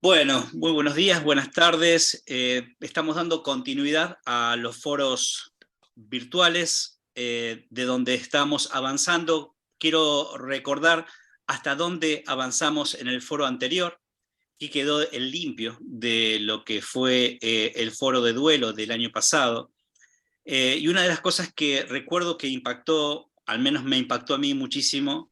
Bueno, muy buenos días, buenas tardes. Estamos dando continuidad a los foros virtuales de donde estamos avanzando. Quiero recordar hasta dónde avanzamos en el foro anterior y quedó el limpio de lo que fue el foro de duelo del año pasado. Y una de las cosas que recuerdo que impactó, al menos me impactó a mí muchísimo,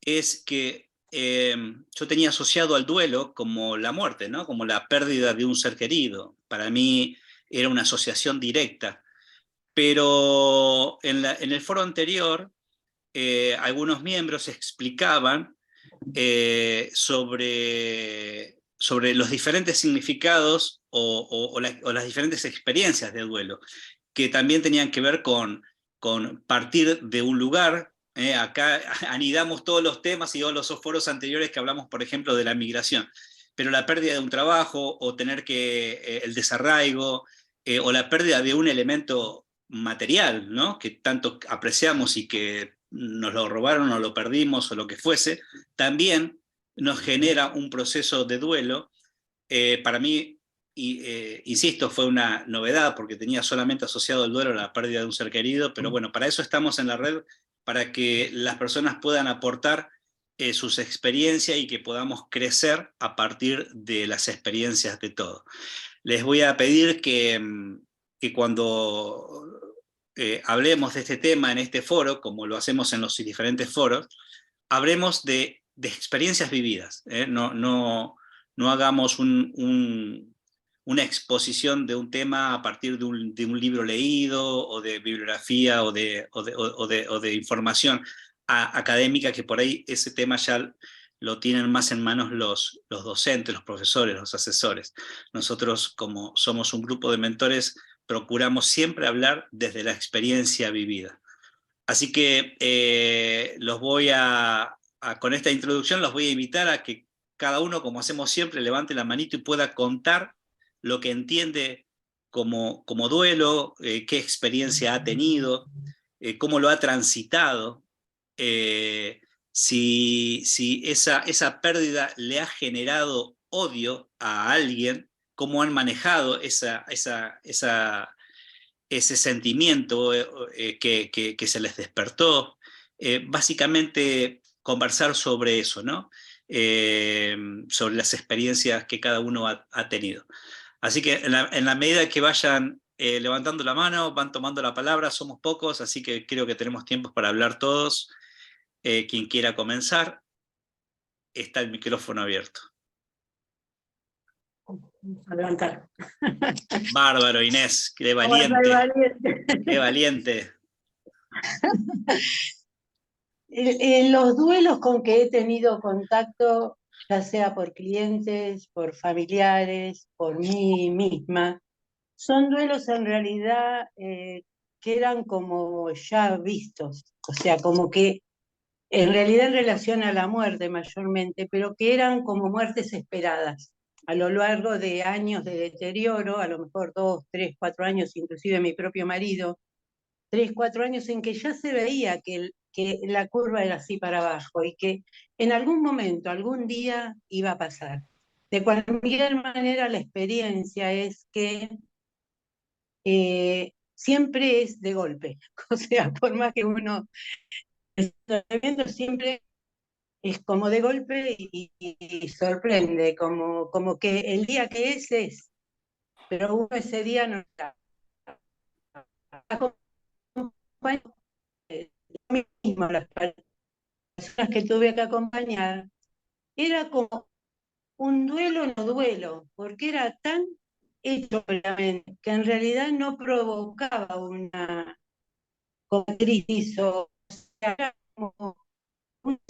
es que yo tenía asociado al duelo como la muerte, ¿no? Como la pérdida de un ser querido. Para mí era una asociación directa. Pero en el foro anterior, algunos miembros explicaban sobre los diferentes significados o las diferentes experiencias de duelo, que también tenían que ver con partir de un lugar. Acá anidamos todos los temas y todos los foros anteriores que hablamos, por ejemplo, de la migración, pero la pérdida de un trabajo o tener el desarraigo o la pérdida de un elemento material, ¿no? Que tanto apreciamos y que nos lo robaron o lo perdimos o lo que fuese, también nos genera un proceso de duelo. Para mí, insisto, fue una novedad porque tenía solamente asociado el duelo a la pérdida de un ser querido, pero bueno, para eso estamos en la red, para que las personas puedan aportar sus experiencias y que podamos crecer a partir de las experiencias de todos. Les voy a pedir que cuando hablemos de este tema en este foro, como lo hacemos en los diferentes foros, hablemos de experiencias vividas. No hagamos una exposición de un tema a partir de un libro leído o de bibliografía o de información académica, que por ahí ese tema ya lo tienen más en manos los docentes, los profesores, los asesores. Nosotros, como somos un grupo de mentores, procuramos siempre hablar desde la experiencia vivida. Así que con esta introducción los voy a invitar a que cada uno, como hacemos siempre, levante la manito y pueda contar lo que entiende como duelo, qué experiencia ha tenido, cómo lo ha transitado, eh, si esa pérdida le ha generado odio a alguien, cómo han manejado ese sentimiento que se les despertó. Básicamente conversar sobre eso, ¿no? Sobre las experiencias que cada uno ha tenido. Así que en la medida que vayan levantando la mano, van tomando la palabra, somos pocos, así que creo que tenemos tiempo para hablar todos. Quien quiera comenzar, está el micrófono abierto. A levantar. Bárbaro, Inés, qué valiente. Qué valiente. Los duelos con que he tenido contacto, ya sea por clientes, por familiares, por mí misma, son duelos en realidad que eran como ya vistos, o sea, como que en realidad en relación a la muerte mayormente, pero que eran como muertes esperadas. A lo largo de años de deterioro, a lo mejor 2, 3, 4 años, inclusive mi propio marido, 3, 4 años en que ya se veía que la curva era así para abajo y que en algún momento, algún día iba a pasar. De cualquier manera, la experiencia es que siempre es de golpe. O sea, por más que uno esté viendo, siempre es como de golpe y sorprende, como que el día que es, pero uno ese día no está. Yo mismo, las personas que tuve que acompañar, era como un duelo no duelo, porque era tan hecho por la mente que en realidad no provocaba una crisis o sea, era como un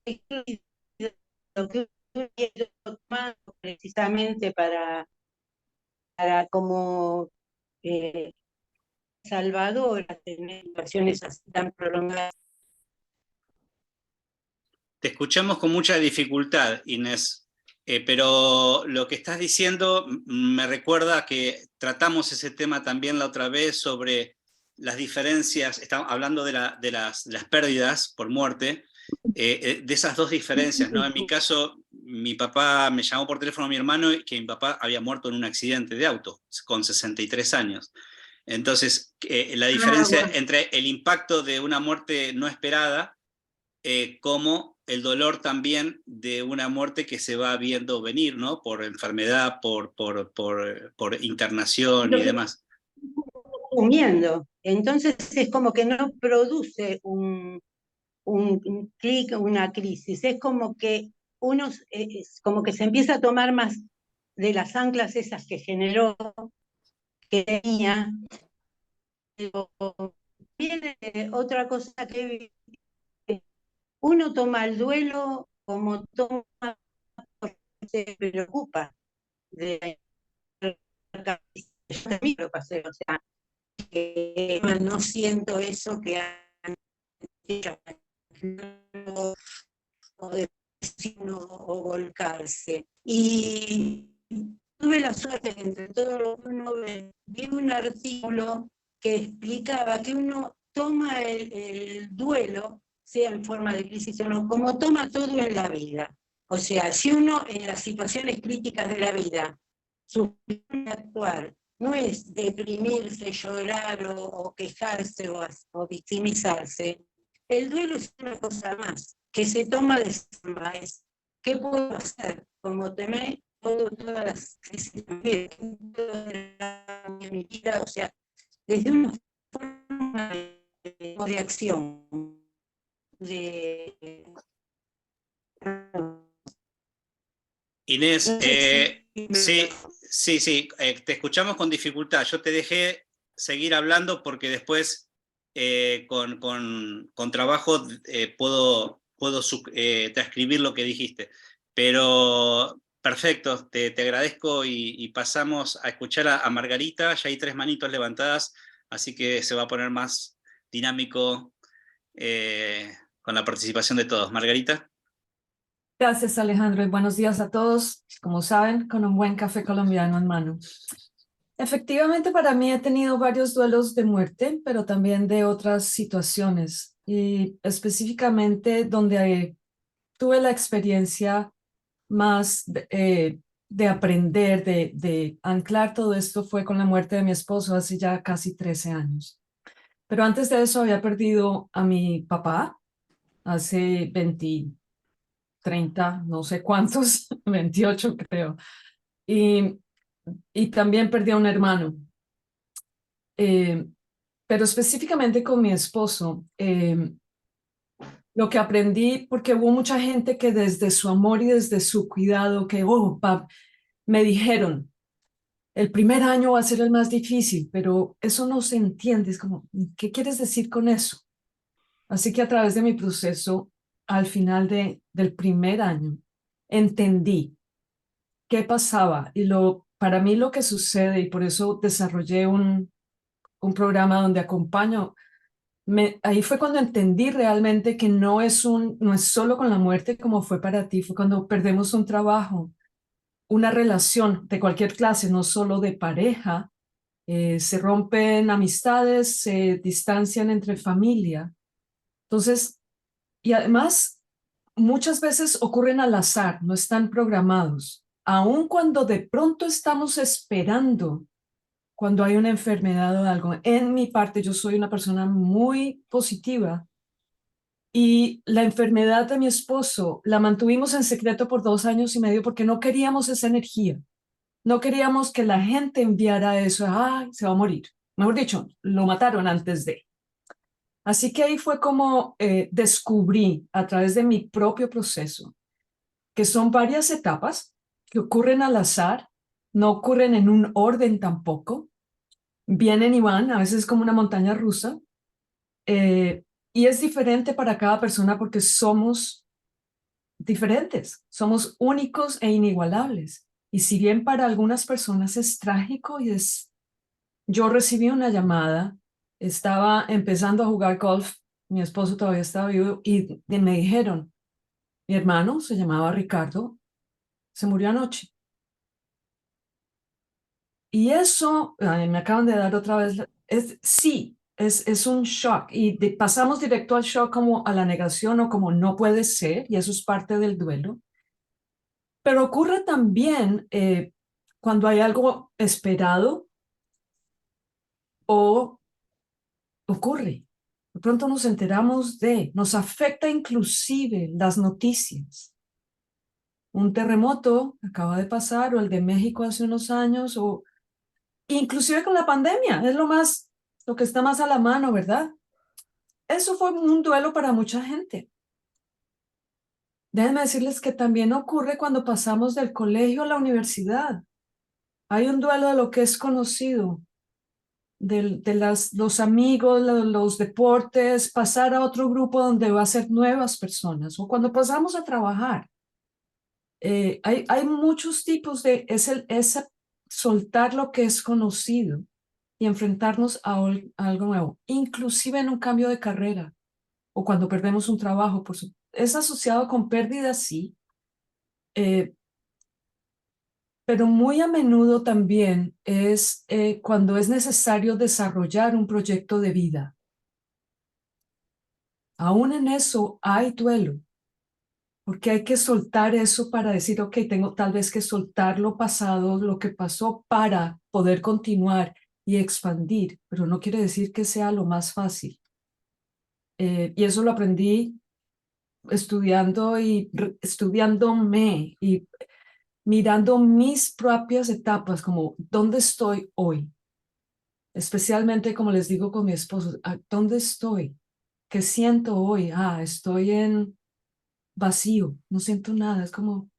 ciclo que hubiera tomado precisamente para como eh, salvadora tener situaciones así tan prolongadas. Te escuchamos con mucha dificultad, Inés, pero lo que estás diciendo me recuerda que tratamos ese tema también la otra vez sobre las diferencias, estamos hablando de las pérdidas por muerte, de esas dos diferencias, ¿no? En mi caso, mi papá me llamó por teléfono a mi hermano que mi papá había muerto en un accidente de auto con 63 años. Entonces, la diferencia Bueno, entre el impacto de una muerte no esperada como el dolor también de una muerte que se va viendo venir, ¿no? Por enfermedad, por internación lo y que demás. comiendo. Entonces es como que no produce un clic, una crisis. Es como que uno, es como que se empieza a tomar más de las anclas esas que generó, que tenía. Pero viene otra cosa que uno toma el duelo como toma, se preocupa de la yo también lo pasé, o sea, que no siento eso que han hecho o depresión o volcarse. Y tuve la suerte que entre todo lo que uno ve, vi un artículo que explicaba que uno toma el duelo, sea en forma de crisis o no, como toma todo en la vida. O sea, si uno en las situaciones críticas de la vida, su forma de actuar no es deprimirse, llorar o quejarse o victimizarse, el duelo es una cosa más, que se toma de forma, es ¿qué puedo hacer? Como temé todas las crisis de mi vida, o sea, desde una forma de acción, de... Inés, No sé si me... sí, sí, sí, te escuchamos con dificultad. Yo te dejé seguir hablando porque después con trabajo puedo transcribir lo que dijiste. Pero perfecto, te agradezco y pasamos a escuchar a Margarita. Ya hay 3 manitos levantadas, así que se va a poner más dinámico con la participación de todos. Margarita. Gracias, Alejandro, y buenos días a todos. Como saben, con un buen café colombiano en mano. Efectivamente, para mí he tenido varios duelos de muerte, pero también de otras situaciones, y específicamente donde tuve la experiencia más de aprender, de anclar todo esto fue con la muerte de mi esposo hace ya casi 13 años. Pero antes de eso había perdido a mi papá hace 30, no sé cuántos, 28 creo. Y, y también perdí a un hermano. Eh, pero específicamente con mi esposo, lo que aprendí, porque hubo mucha gente que desde su amor y desde su cuidado, que me dijeron, el primer año va a ser el más difícil, pero eso no se entiende. Es como, ¿qué quieres decir con eso? Así que a través de mi proceso, al final del primer año, entendí qué pasaba y para mí lo que sucede, y por eso desarrollé un programa donde acompaño, ahí fue cuando entendí realmente que no es solo con la muerte como fue para ti, fue cuando perdemos un trabajo, una relación de cualquier clase, no solo de pareja, se rompen amistades, se distancian entre familia. Entonces, y además, muchas veces ocurren al azar, no están programados. Aun cuando de pronto estamos esperando, cuando hay una enfermedad o algo. En mi parte, yo soy una persona muy positiva y la enfermedad de mi esposo la mantuvimos en secreto por 2 años y medio porque no queríamos esa energía. No queríamos que la gente enviara eso, ay, se va a morir. Mejor dicho, lo mataron antes de. Así que ahí fue como descubrí a través de mi propio proceso que son varias etapas que ocurren al azar, no ocurren en un orden tampoco, vienen y van, a veces como una montaña rusa, eh, y es diferente para cada persona porque somos diferentes, somos únicos e inigualables. Y si bien para algunas personas es trágico yo recibí una llamada, estaba empezando a jugar golf, mi esposo todavía estaba vivo y me dijeron, mi hermano se llamaba Ricardo, se murió anoche. Y eso, ay, me acaban de dar otra vez, sí, es un shock. Y pasamos directo al shock como a la negación o como no puede ser, y eso es parte del duelo. Pero ocurre también cuando hay algo esperado o ocurre. De pronto nos enteramos nos afecta inclusive las noticias. Un terremoto acaba de pasar, o el de México hace unos años, o inclusive con la pandemia, es lo que está más a la mano, ¿verdad? Eso fue un duelo para mucha gente. Déjenme decirles que también ocurre cuando pasamos del colegio a la universidad. Hay un duelo de lo que es conocido, los amigos, los deportes, pasar a otro grupo donde va a ser nuevas personas, o cuando pasamos a trabajar. Hay muchos tipos ese soltar lo que es conocido y enfrentarnos a algo nuevo, inclusive en un cambio de carrera o cuando perdemos un trabajo. Es asociado con pérdidas, sí, eh, pero muy a menudo también es cuando es necesario desarrollar un proyecto de vida. Aún en eso hay duelo, porque hay que soltar eso para decir, ok, tengo tal vez que soltar lo pasado, lo que pasó para poder continuar y expandir, pero no quiere decir que sea lo más fácil. Y eso lo aprendí estudiando y estudiándome y mirando mis propias etapas, como dónde estoy hoy, especialmente como les digo con mi esposo, ¿dónde estoy? ¿Qué siento hoy? Estoy en vacío, no siento nada, es como...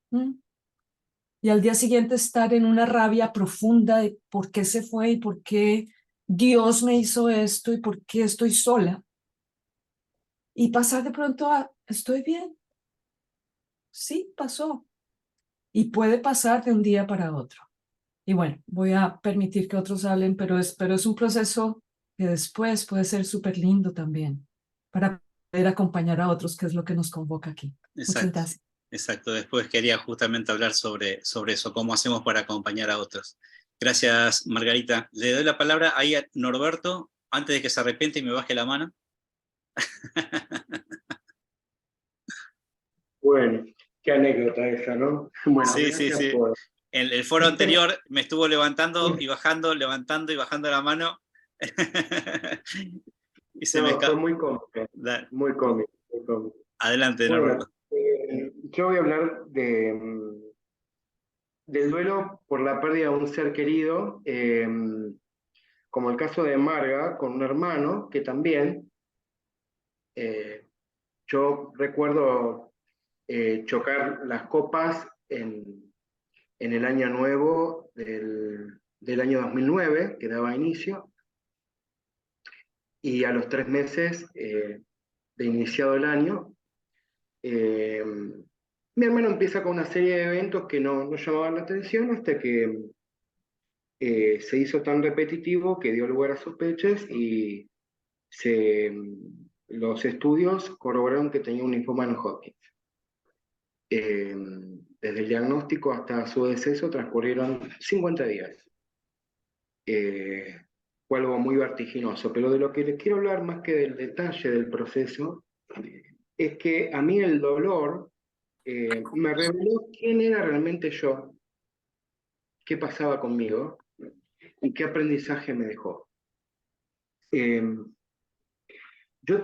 Y al día siguiente estar en una rabia profunda de por qué se fue y por qué Dios me hizo esto y por qué estoy sola. Y pasar de pronto a, estoy bien, sí, pasó. Y puede pasar de un día para otro. Y bueno, voy a permitir que otros hablen, pero es un proceso que después puede ser súper lindo también para poder acompañar a otros, que es lo que nos convoca aquí. Muchas Exacto, gracias. exacto. Después quería justamente hablar sobre eso, cómo hacemos para acompañar a otros. Gracias, Margarita. Le doy la palabra ahí a Norberto, antes de que se arrepiente y me baje la mano. Bueno, qué anécdota esa, ¿no? Bueno, Sí, sí, gracias sí. por... En el foro anterior me estuvo levantando y bajando, levantando y bajando la mano. Y se me No, fue escapa. muy cómico, muy cómico, muy cómico. Adelante, Bueno, Norberto. yo voy a hablar del duelo por la pérdida de un ser querido, como el caso de Marga, con un hermano, que también eh, yo recuerdo chocar las copas en el año nuevo del año 2009, que daba inicio, y a los 3 meses de iniciado el año, eh, mi hermano empieza con una serie de eventos que no llamaban la atención hasta que se hizo tan repetitivo que dio lugar a sospechas y los estudios corroboraron que tenía un linfoma no Hodgkin. Eh, Desde el diagnóstico hasta su deceso transcurrieron 50 días. Fue algo muy vertiginoso, pero de lo que les quiero hablar más que del detalle del proceso, es que a mí el dolor me reveló quién era realmente yo, qué pasaba conmigo y qué aprendizaje me dejó. Eh, yo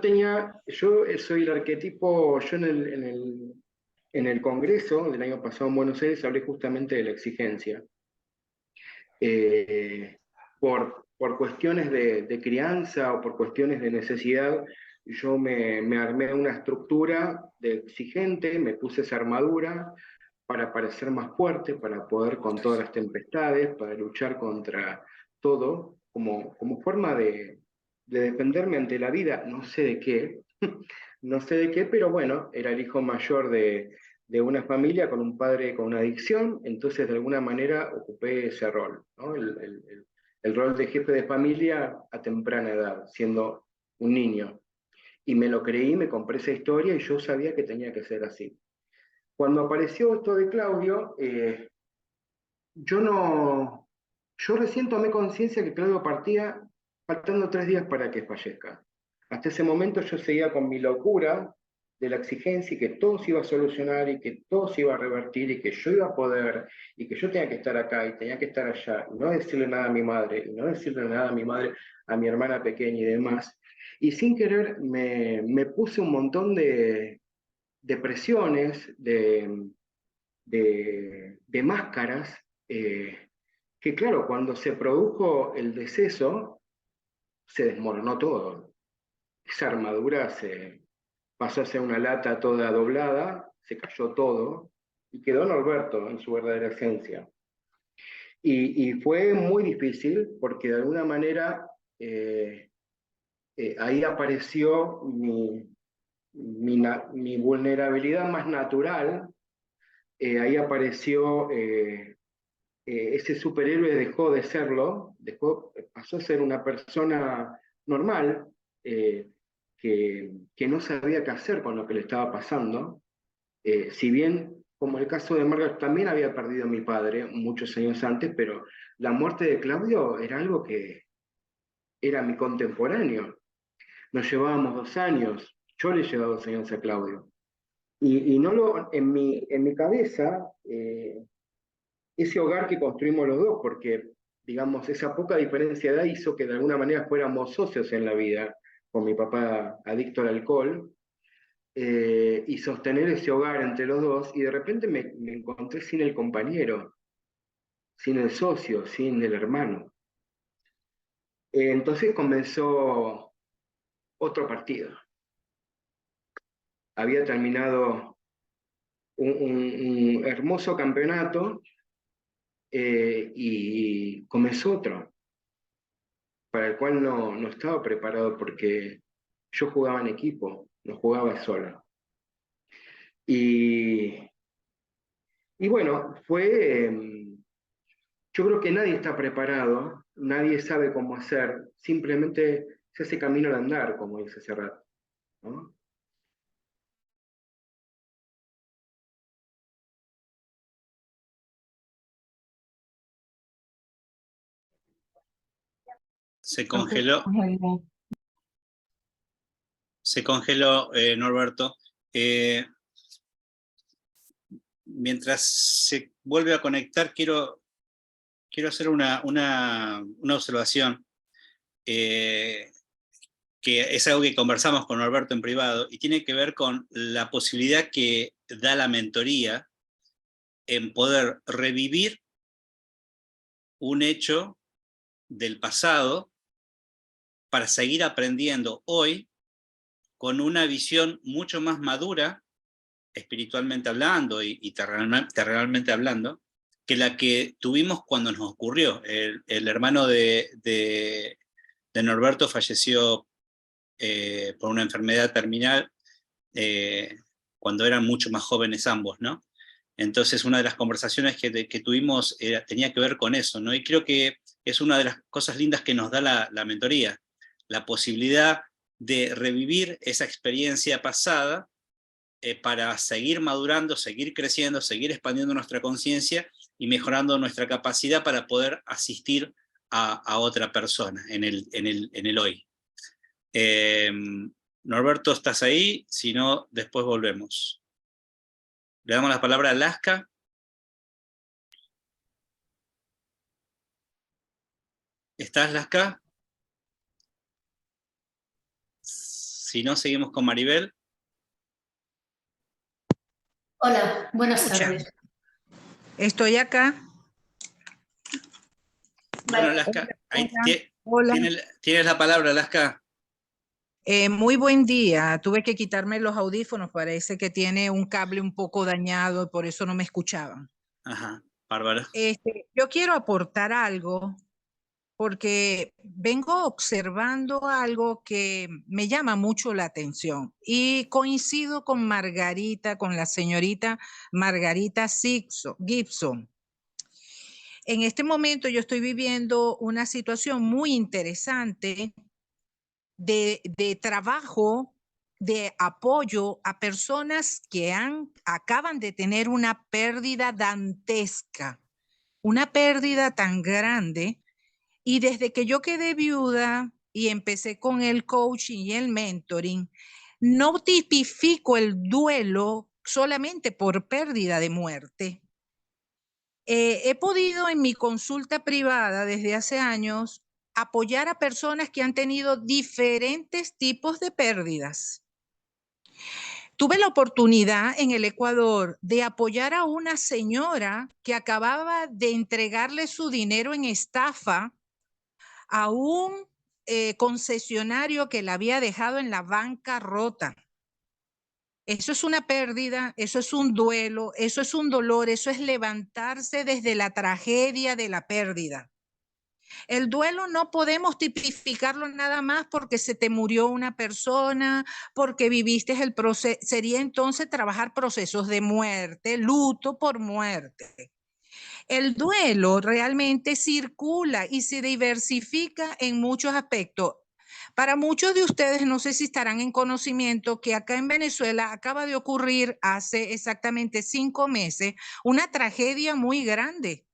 soy el arquetipo, yo en el Congreso del año pasado en Buenos Aires hablé justamente de la exigencia. Eh, por cuestiones de crianza o por cuestiones de necesidad, yo me armé una estructura de exigente, me puse esa armadura para parecer más fuerte, para poder con todas las tempestades, para luchar contra todo, como forma de defenderme ante la vida, no sé de qué, no sé de qué, pero bueno, era el hijo mayor de una familia con un padre con una adicción, entonces de alguna manera ocupé ese rol, ¿no? El rol de jefe de familia a temprana edad, siendo un niño. Y me lo creí, me compré esa historia y yo sabía que tenía que ser así. Cuando apareció esto de Claudio, yo no, yo recién tomé conciencia que Claudio partía faltando 3 días para que fallezca. Hasta ese momento yo seguía con mi locura, de la exigencia y que todo se iba a solucionar y que todo se iba a revertir y que yo iba a poder y que yo tenía que estar acá y tenía que estar allá y no decirle nada a mi madre y no decirle nada a mi madre, a mi hermana pequeña y demás. Y sin querer me puse un montón de presiones, de máscaras, que claro, cuando se produjo el deceso, se desmoronó todo. Esa armadura pasó a ser una lata toda doblada, se cayó todo, y quedó Norberto en su verdadera esencia. Y fue muy difícil, porque de alguna manera ahí apareció mi vulnerabilidad más natural, ahí apareció ese superhéroe dejó de serlo, pasó a ser una persona normal, que no sabía qué hacer con lo que le estaba pasando. Si bien, como el caso de Margaret, también había perdido a mi padre muchos años antes, pero la muerte de Claudio era algo que era mi contemporáneo. Nos llevábamos 2 años, yo le llevaba 2 años a Claudio. Y no en mi cabeza, ese hogar que construimos los dos, porque, digamos, esa poca diferencia de edad hizo que de alguna manera fuéramos socios en la vida, con mi papá adicto al alcohol, y sostener ese hogar entre los dos, y de repente me encontré sin el compañero, sin el socio, sin el hermano. Entonces comenzó otro partido. Había terminado un hermoso campeonato, y comenzó otro, para el cual no estaba preparado, porque yo jugaba en equipo, no jugaba solo. Y bueno, yo creo que nadie está preparado, nadie sabe cómo hacer, simplemente se hace camino al andar, como dice Serrat, ¿no? Se congeló, Norberto. Mientras se vuelve a conectar, quiero hacer una observación, que es algo que conversamos con Norberto en privado, y tiene que ver con la posibilidad que da la mentoría en poder revivir un hecho del pasado para seguir aprendiendo hoy con una visión mucho más madura, espiritualmente hablando y terrenalmente hablando, que la que tuvimos cuando nos ocurrió. El hermano de Norberto falleció por una enfermedad terminal cuando eran mucho más jóvenes ambos, ¿no? Entonces una de las conversaciones que tuvimos tenía que ver con eso, ¿no? Y creo que es una de las cosas lindas que nos da la mentoría, la posibilidad de revivir esa experiencia pasada para seguir madurando, seguir creciendo, seguir expandiendo nuestra conciencia y mejorando nuestra capacidad para poder asistir a otra persona en el hoy. Norberto, ¿estás ahí? Si no, después volvemos. Le damos la palabra a Laska. ¿Estás, Laska? Si no, seguimos con Maribel. Hola, buenas tardes. Estoy acá. Bueno, Laska, Hola. tienes la palabra, Laska. Muy buen día. Tuve que quitarme los audífonos. Parece que tiene un cable un poco dañado y por eso no me escuchaban. Ajá, Bárbara. Yo quiero aportar algo porque vengo observando algo que me llama mucho la atención y coincido con Margarita, con la señorita Margarita Gibson. En este momento yo estoy viviendo una situación muy interesante de trabajo, de apoyo a personas que acaban de tener una pérdida dantesca, una pérdida tan grande. Y desde que yo quedé viuda y empecé con el coaching y el mentoring, no tipifico el duelo solamente por pérdida de muerte. He podido en mi consulta privada desde hace años apoyar a personas que han tenido diferentes tipos de pérdidas. Tuve la oportunidad en el Ecuador de apoyar a una señora que acababa de entregarle su dinero en estafa a un concesionario que la había dejado en la bancarrota. Eso es una pérdida, eso es un duelo, eso es un dolor, eso es levantarse desde la tragedia de la pérdida. El duelo no podemos tipificarlo nada más porque se te murió una persona, porque viviste el proceso. Sería entonces trabajar procesos de muerte, luto por muerte. El duelo realmente circula y se diversifica en muchos aspectos. Para muchos de ustedes, no sé si estarán en conocimiento que acá en Venezuela acaba de ocurrir hace exactamente 5 meses una tragedia muy grande.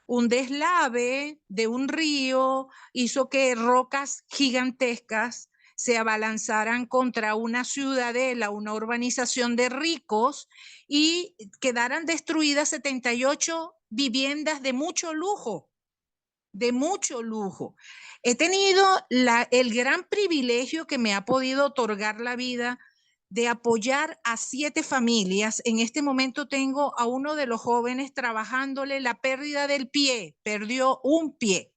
Un deslave de un río hizo que rocas gigantescas se abalanzaran contra una ciudadela, una urbanización de ricos, y quedaran destruidas 78 viviendas de mucho lujo, de mucho lujo. He tenido el gran privilegio que me ha podido otorgar la vida de apoyar a 7 familias. En este momento tengo a uno de los jóvenes trabajándole la pérdida del pie, perdió un pie.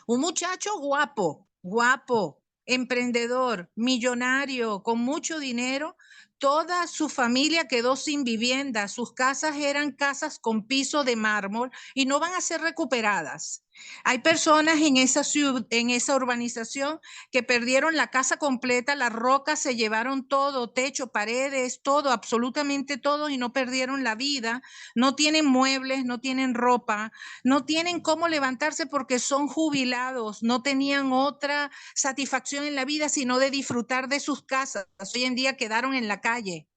Un muchacho guapo, guapo, emprendedor, millonario, con mucho dinero. Toda su familia quedó sin vivienda. Sus casas eran casas con piso de mármol y no van a ser recuperadas. Hay personas en esa urbanización que perdieron la casa completa, las rocas se llevaron todo, techo, paredes, todo, absolutamente todo, y no perdieron la vida. No tienen muebles, no tienen ropa, no tienen cómo levantarse porque son jubilados, no tenían otra satisfacción en la vida sino de disfrutar de sus casas. Hoy en día quedaron en la calle.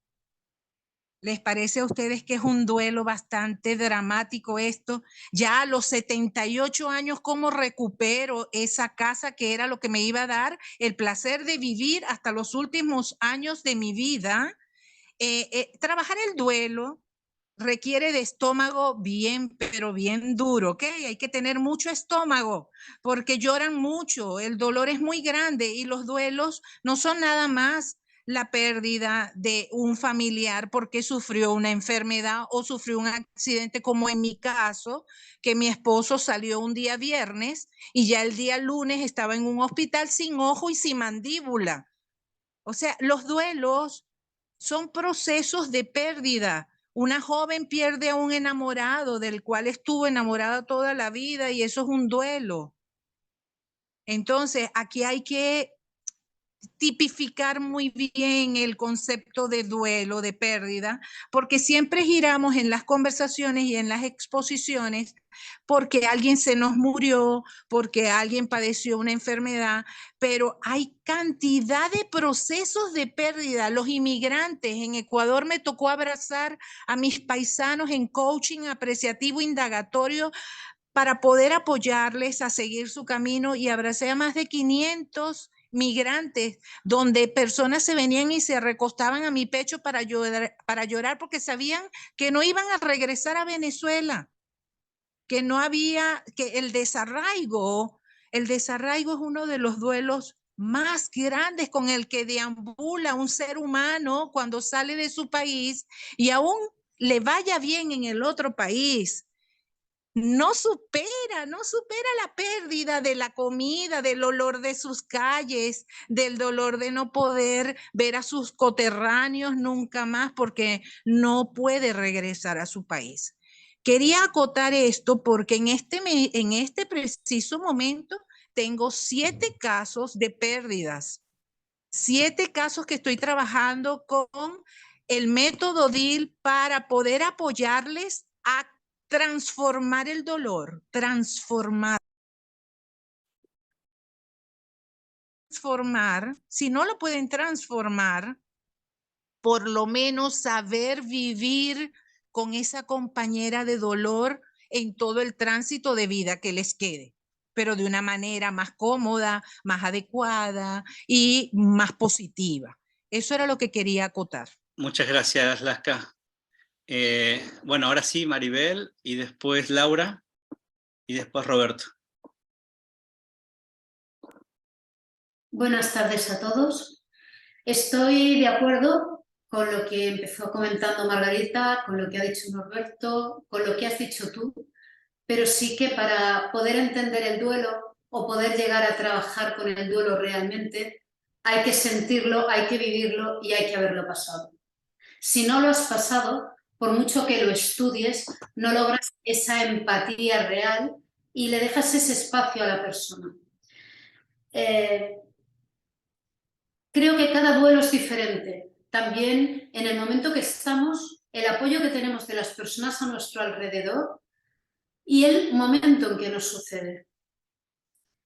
¿Les parece a ustedes que es un duelo bastante dramático esto? Ya a los 78 años, ¿cómo recupero esa casa que era lo que me iba a dar el placer de vivir hasta los últimos años de mi vida? Trabajar el duelo requiere de estómago bien, pero bien duro, ¿ok? Hay que tener mucho estómago porque lloran mucho, el dolor es muy grande y los duelos no son nada más la pérdida de un familiar porque sufrió una enfermedad o sufrió un accidente, como en mi caso, que mi esposo salió un día viernes y ya el día lunes estaba en un hospital sin ojo y sin mandíbula. O sea, los duelos son procesos de pérdida. Una joven pierde a un enamorado del cual estuvo enamorada toda la vida y eso es un duelo. Entonces, aquí hay que tipificar muy bien el concepto de duelo, de pérdida, porque siempre giramos en las conversaciones y en las exposiciones porque alguien se nos murió, porque alguien padeció una enfermedad, pero hay cantidad de procesos de pérdida. Los inmigrantes en Ecuador, me tocó abrazar a mis paisanos en coaching apreciativo indagatorio para poder apoyarles a seguir su camino, y abracé a más de 500 migrantes, donde personas se venían y se recostaban a mi pecho para llorar porque sabían que no iban a regresar a Venezuela, que no había, que el desarraigo es uno de los duelos más grandes con el que deambula un ser humano cuando sale de su país y aún le vaya bien en el otro país. No supera la pérdida de la comida, del olor de sus calles, del dolor de no poder ver a sus coterráneos nunca más porque no puede regresar a su país. Quería acotar esto porque en este preciso momento tengo 7 casos de pérdidas, 7 casos que estoy trabajando con el método DIL para poder apoyarles a transformar el dolor, transformar. Si no lo pueden transformar, por lo menos saber vivir con esa compañera de dolor en todo el tránsito de vida que les quede. pero de una manera más cómoda, más adecuada y más positiva. Eso era lo que quería acotar. Muchas gracias, Laska. Bueno, ahora sí, Maribel, y después Laura, y después Roberto. Buenas tardes a todos. Estoy de acuerdo con lo que empezó comentando Margarita, con lo que ha dicho Norberto, con lo que has dicho tú, pero sí que para poder entender el duelo o poder llegar a trabajar con el duelo realmente, hay que sentirlo, hay que vivirlo y hay que haberlo pasado. Si no lo has pasado, por mucho que lo estudies, no logras esa empatía real y le dejas ese espacio a la persona. Creo que cada duelo es diferente. También en el momento que estamos, el apoyo que tenemos de las personas a nuestro alrededor y el momento en que nos sucede.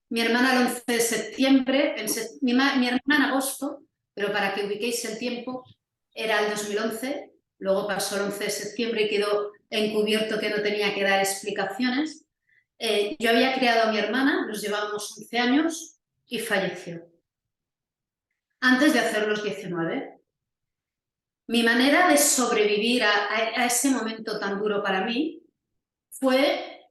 Mi hermana el 11 de septiembre, mi hermana en agosto, pero para que ubiquéis el tiempo, era el 2011, luego pasó el 11 de septiembre y quedó encubierto que no tenía que dar explicaciones. Yo había criado a mi hermana, nos llevábamos 11 años y falleció. Antes de hacer los 19. Mi manera de sobrevivir a ese momento tan duro para mí fue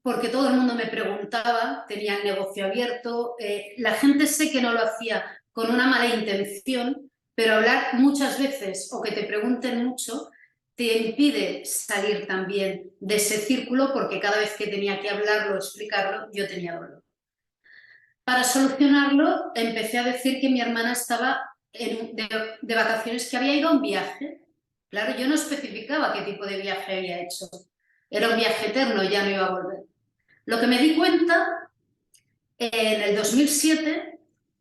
porque todo el mundo me preguntaba, tenía el negocio abierto, la gente sé que no lo hacía con una mala intención, pero hablar muchas veces o que te pregunten mucho te impide salir también de ese círculo porque cada vez que tenía que hablarlo o explicarlo, yo tenía dolor. Para solucionarlo, empecé a decir que mi hermana estaba de vacaciones, que había ido a un viaje. Claro, yo no especificaba qué tipo de viaje había hecho. Era un viaje eterno, ya no iba a volver. Lo que me di cuenta en el 2007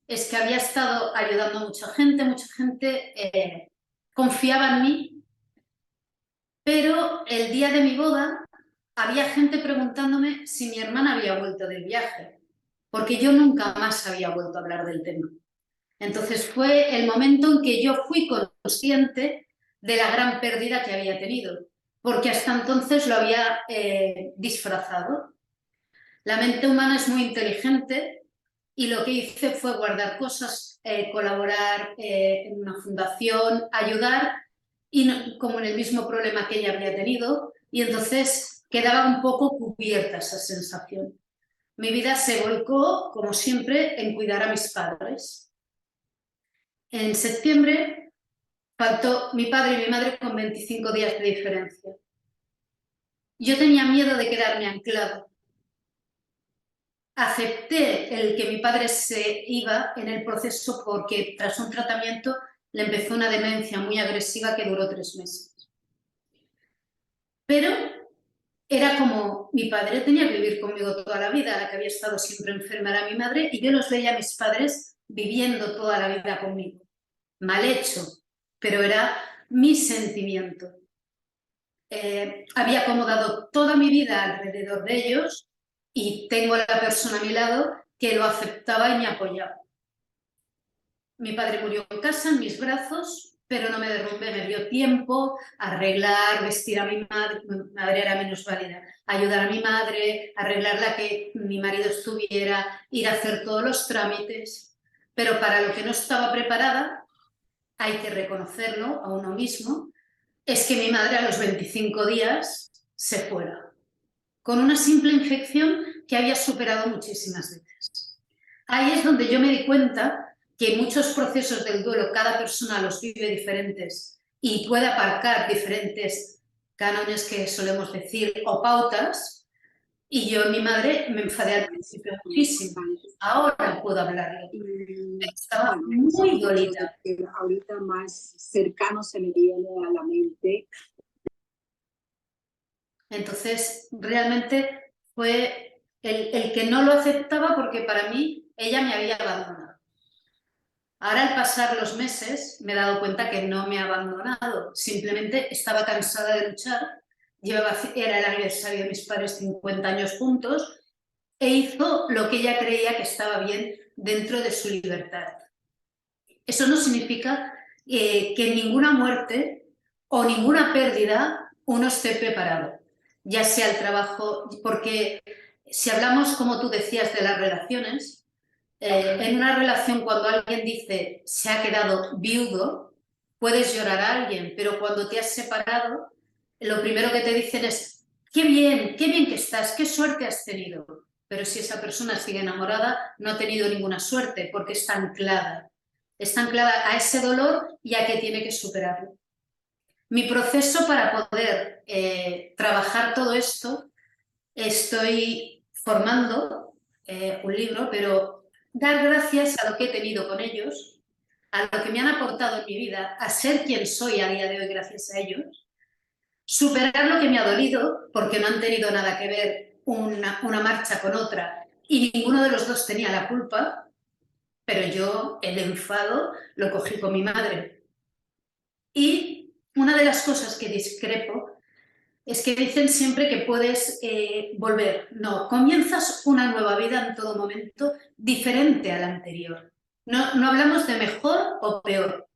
es que había estado ayudando a mucha gente confiaba en mí, pero el día de mi boda había gente preguntándome si mi hermana había vuelto del viaje, porque yo nunca más había vuelto a hablar del tema. Entonces fue el momento en que yo fui consciente de la gran pérdida que había tenido, porque hasta entonces lo había disfrazado. La mente humana es muy inteligente y lo que hice fue guardar cosas, colaborar en una fundación, ayudar, y no, como en el mismo problema que ella había tenido, y entonces quedaba un poco cubierta esa sensación. Mi vida se volcó, como siempre, en cuidar a mis padres. En septiembre faltó mi padre y mi madre con 25 días de diferencia. Yo tenía miedo de quedarme anclado. Acepté el que mi padre se iba en el proceso porque tras un tratamiento le empezó una demencia muy agresiva que duró 3 meses. Pero era como mi padre tenía que vivir conmigo toda la vida, la que había estado siempre enferma era mi madre, y yo los veía a mis padres viviendo toda la vida conmigo. Mal hecho, pero era mi sentimiento. Había acomodado toda mi vida alrededor de ellos y tengo a la persona a mi lado que lo aceptaba y me apoyaba. Mi padre murió en casa, en mis brazos, pero no me derrumbé, me dio tiempo a arreglar, vestir a mi madre era minusválida, ayudar a mi madre, arreglarla que mi marido estuviera, ir a hacer todos los trámites, pero para lo que no estaba preparada, hay que reconocerlo a uno mismo, es que mi madre a los 25 días se fuera, con una simple infección que había superado muchísimas veces. Ahí es donde yo me di cuenta que muchos procesos del duelo, cada persona los vive diferentes y puede aparcar diferentes cánones que solemos decir o pautas, y yo en mi madre me enfadé al principio muchísimo. Ahora puedo hablarlo. Estaba muy dolida. Ahorita más cercano se me viene a la mente. Entonces, realmente fue el que no lo aceptaba porque para mí ella me había abandonado. Ahora, al pasar los meses, me he dado cuenta que no me ha abandonado. Simplemente estaba cansada de luchar. Era el aniversario de mis padres, 50 años juntos, e hizo lo que ella creía que estaba bien dentro de su libertad. Eso no significa que en ninguna muerte o ninguna pérdida uno esté preparado, ya sea el trabajo, porque si hablamos, como tú decías, de las relaciones, en una relación cuando alguien dice se ha quedado viudo, puedes llorar a alguien, pero cuando te has separado, lo primero que te dicen es qué bien que estás, qué suerte has tenido. Pero si esa persona sigue enamorada, no ha tenido ninguna suerte porque está anclada a ese dolor y a que tiene que superarlo. Mi proceso para poder trabajar todo esto, estoy formando un libro, pero dar gracias a lo que he tenido con ellos, a lo que me han aportado en mi vida, a ser quien soy a día de hoy gracias a ellos, superar lo que me ha dolido, porque no han tenido nada que ver una marcha con otra y ninguno de los dos tenía la culpa, pero yo el enfado lo cogí con mi madre. Y una de las cosas que discrepo es que dicen siempre que puedes volver. No, comienzas una nueva vida en todo momento diferente a la anterior. No hablamos de mejor o peor,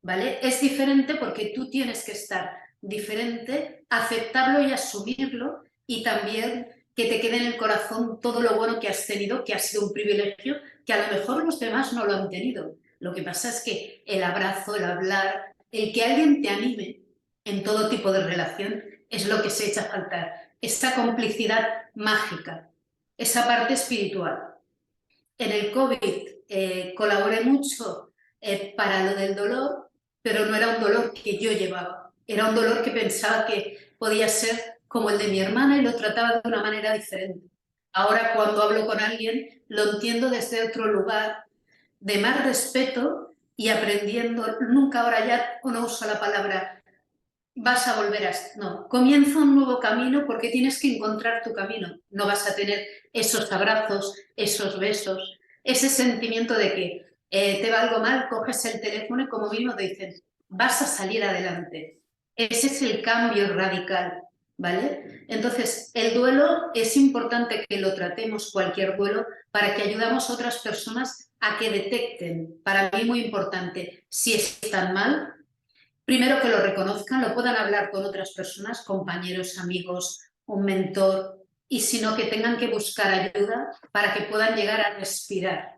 ¿vale? Es diferente porque tú tienes que estar diferente, aceptarlo y asumirlo, y también que te quede en el corazón todo lo bueno que has tenido, que ha sido un privilegio, que a lo mejor los demás no lo han tenido. Lo que pasa es que el abrazo, el hablar, el que alguien te anime en todo tipo de relación es lo que se echa a faltar. Esa complicidad mágica, esa parte espiritual. En el COVID colaboré mucho para lo del dolor, pero no era un dolor que yo llevaba. Era un dolor que pensaba que podía ser como el de mi hermana y lo trataba de una manera diferente. Ahora cuando hablo con alguien lo entiendo desde otro lugar, de más respeto y aprendiendo. Nunca ahora ya no uso la palabra vas a volver a... No, comienza un nuevo camino porque tienes que encontrar tu camino. No vas a tener esos abrazos, esos besos, ese sentimiento de que te va algo mal, coges el teléfono y como mismo te dicen, vas a salir adelante. Ese es el cambio radical, ¿vale? Entonces, el duelo es importante que lo tratemos, cualquier duelo, para que ayudamos a otras personas a que detecten, para mí muy importante, si están mal. Primero que lo reconozcan, lo puedan hablar con otras personas, compañeros, amigos, un mentor, y sino que tengan que buscar ayuda para que puedan llegar a respirar.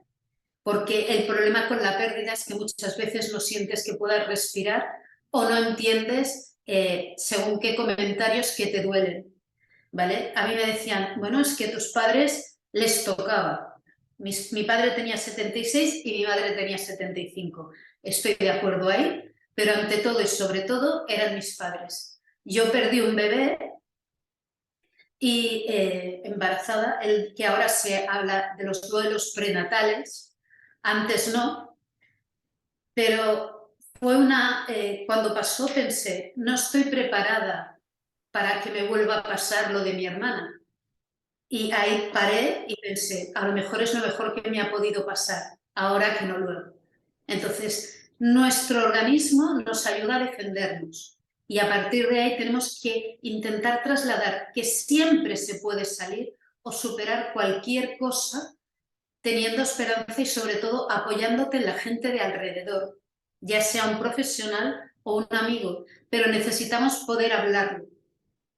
Porque el problema con la pérdida es que muchas veces no sientes que puedas respirar o no entiendes según qué comentarios que te duelen, ¿vale? A mí me decían, bueno, es que a tus padres les tocaba. Mi padre tenía 76 y mi madre tenía 75. Estoy de acuerdo ahí, pero ante todo y sobre todo eran mis padres. Yo perdí un bebé y embarazada, el que ahora se habla de los duelos prenatales, antes no, pero fue cuando pasó pensé, no estoy preparada para que me vuelva a pasar lo de mi hermana. Y ahí paré y pensé, a lo mejor es lo mejor que me ha podido pasar, ahora que no luego. Entonces, nuestro organismo nos ayuda a defendernos y a partir de ahí tenemos que intentar trasladar que siempre se puede salir o superar cualquier cosa teniendo esperanza y sobre todo apoyándote en la gente de alrededor, ya sea un profesional o un amigo, pero necesitamos poder hablarlo.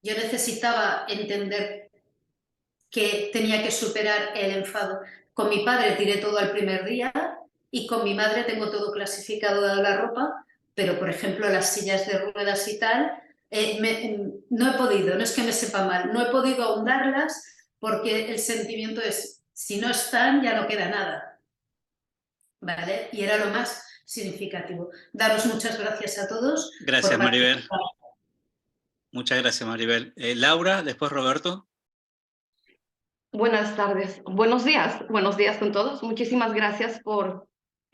Yo necesitaba entender que tenía que superar el enfado. Con mi padre tiré todo al primer día y con mi madre tengo todo clasificado de la ropa, pero por ejemplo las sillas de ruedas y tal, no he podido, no es que me sepa mal, no he podido ahondarlas porque el sentimiento es, si no están ya no queda nada, ¿vale? Y era lo más significativo. Daros muchas gracias a todos. Gracias, Maribel. Muchas gracias, Maribel. Laura, después Roberto. Buenas tardes, buenos días con todos. Muchísimas gracias por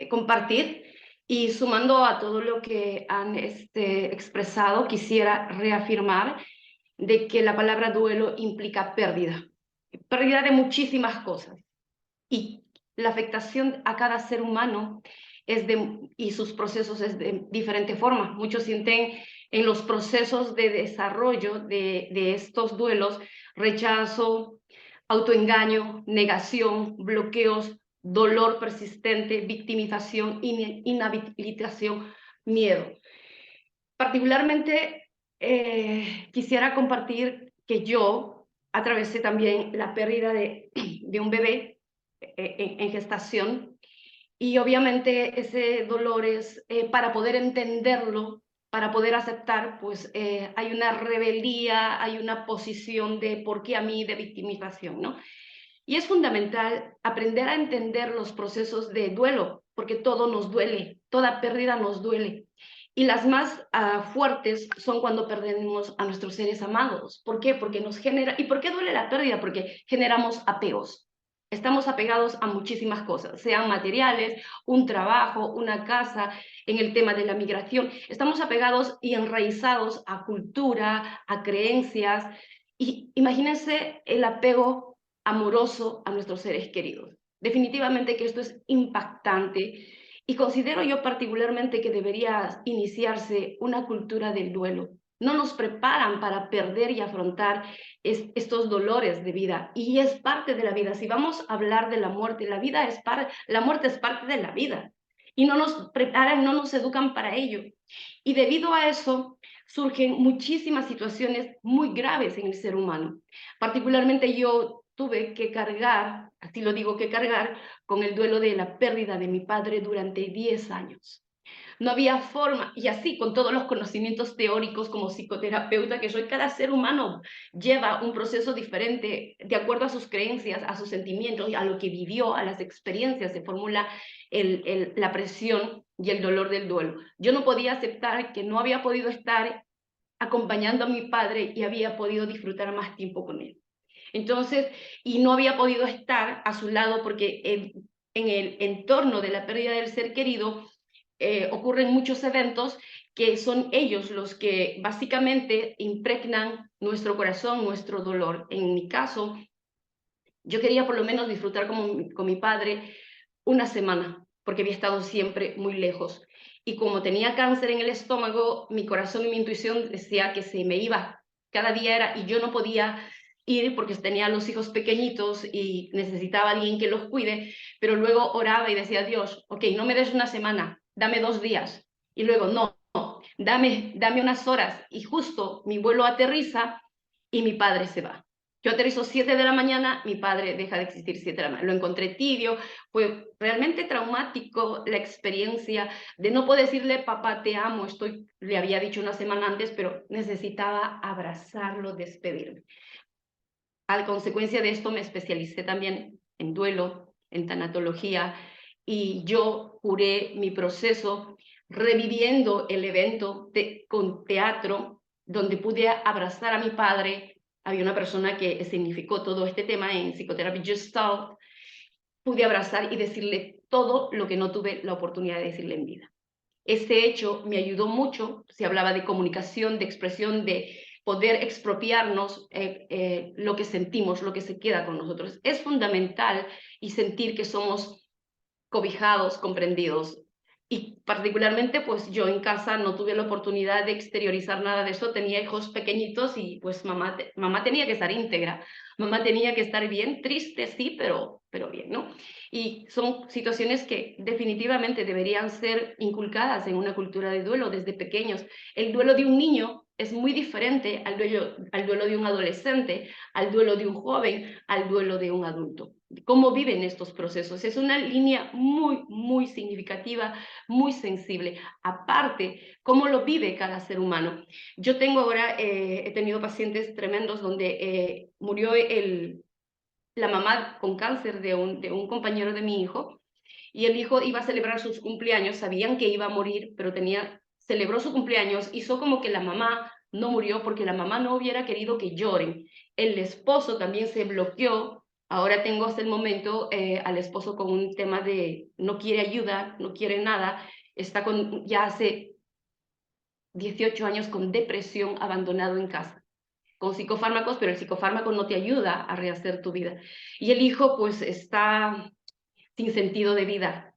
compartir. Y sumando a todo lo que han expresado, quisiera reafirmar de que la palabra duelo implica pérdida de muchísimas cosas. Y la afectación a cada ser humano y sus procesos es de diferente forma. Muchos sienten en los procesos de desarrollo de estos duelos rechazo, autoengaño, negación, bloqueos, dolor persistente, victimización, inhabilitación, miedo. Particularmente quisiera compartir que yo atravesé también la pérdida de un bebé en gestación, y obviamente ese dolor es, para poder entenderlo, para poder aceptar, pues hay una rebeldía, hay una posición de por qué a mí, de victimización, ¿no? Y es fundamental aprender a entender los procesos de duelo, porque todo nos duele, toda pérdida nos duele. Y las más fuertes son cuando perdemos a nuestros seres amados. ¿Por qué? Porque nos genera... ¿Y por qué duele la pérdida? Porque generamos apegos. Estamos apegados a muchísimas cosas, sean materiales, un trabajo, una casa, en el tema de la migración. Estamos apegados y enraizados a cultura, a creencias. Y imagínense el apego amoroso a nuestros seres queridos. Definitivamente que esto es impactante, y considero yo particularmente que debería iniciarse una cultura del duelo. No nos preparan para perder y afrontar estos dolores de vida, y es parte de la vida. Si vamos a hablar de la muerte, la muerte es parte de la vida, y no nos preparan, no nos educan para ello. Y debido a eso surgen muchísimas situaciones muy graves en el ser humano. Particularmente yo tuve que cargar, así lo digo, que cargar con el duelo de la pérdida de mi padre durante 10 años. No había forma, y así con todos los conocimientos teóricos como psicoterapeuta que soy, cada ser humano lleva un proceso diferente de acuerdo a sus creencias, a sus sentimientos, a lo que vivió, a las experiencias, se formula la presión y el dolor del duelo. Yo no podía aceptar que no había podido estar acompañando a mi padre y había podido disfrutar más tiempo con él. Entonces, y no había podido estar a su lado porque en el entorno de la pérdida del ser querido ocurren muchos eventos que son ellos los que básicamente impregnan nuestro corazón, nuestro dolor. En mi caso, yo quería por lo menos disfrutar con mi padre una semana, porque había estado siempre muy lejos. Y como tenía cáncer en el estómago, mi corazón y mi intuición decía que se me iba. Cada día era, y yo no podía ir porque tenía los hijos pequeñitos y necesitaba a alguien que los cuide, pero luego oraba y decía, Dios, ok, no me des una semana, dame 2 días. Y luego, no, dame unas horas. Y justo mi vuelo aterriza y mi padre se va. Yo aterrizo 7 de la mañana, mi padre deja de existir 7 de la mañana. Lo encontré tibio, fue realmente traumático la experiencia de no poder decirle, papá, te amo, le había dicho una semana antes, pero necesitaba abrazarlo, despedirme. A consecuencia de esto me especialicé también en duelo, en tanatología, y yo curé mi proceso reviviendo el evento con teatro, donde pude abrazar a mi padre. Había una persona que significó todo este tema en psicoterapia Gestalt. Pude abrazar y decirle todo lo que no tuve la oportunidad de decirle en vida. Este hecho me ayudó mucho. Se hablaba de comunicación, de expresión, de poder expropiarnos lo que sentimos, lo que se queda con nosotros. Es fundamental y sentir que somos cobijados, comprendidos. Y particularmente, pues yo en casa no tuve la oportunidad de exteriorizar nada de eso. Tenía hijos pequeñitos y pues mamá tenía que estar íntegra. Mamá tenía que estar bien, triste, sí, pero bien, ¿no? Y son situaciones que definitivamente deberían ser inculcadas en una cultura de duelo desde pequeños. El duelo de un niño es muy diferente al duelo de un adolescente, al duelo de un joven, al duelo de un adulto. Cómo viven estos procesos. Es una línea muy, muy significativa, muy sensible. Aparte, cómo lo vive cada ser humano. Yo tengo ahora, he tenido pacientes tremendos donde murió la mamá con cáncer de un compañero de mi hijo, y el hijo iba a celebrar sus cumpleaños, sabían que iba a morir, pero celebró su cumpleaños, hizo como que la mamá no murió porque la mamá no hubiera querido que lloren. El esposo también se bloqueó. Ahora tengo hasta el momento al esposo con un tema de no quiere ayuda, no quiere nada, está ya hace 18 años con depresión, abandonado en casa, con psicofármacos, pero el psicofármaco no te ayuda a rehacer tu vida. Y el hijo pues está sin sentido de vida,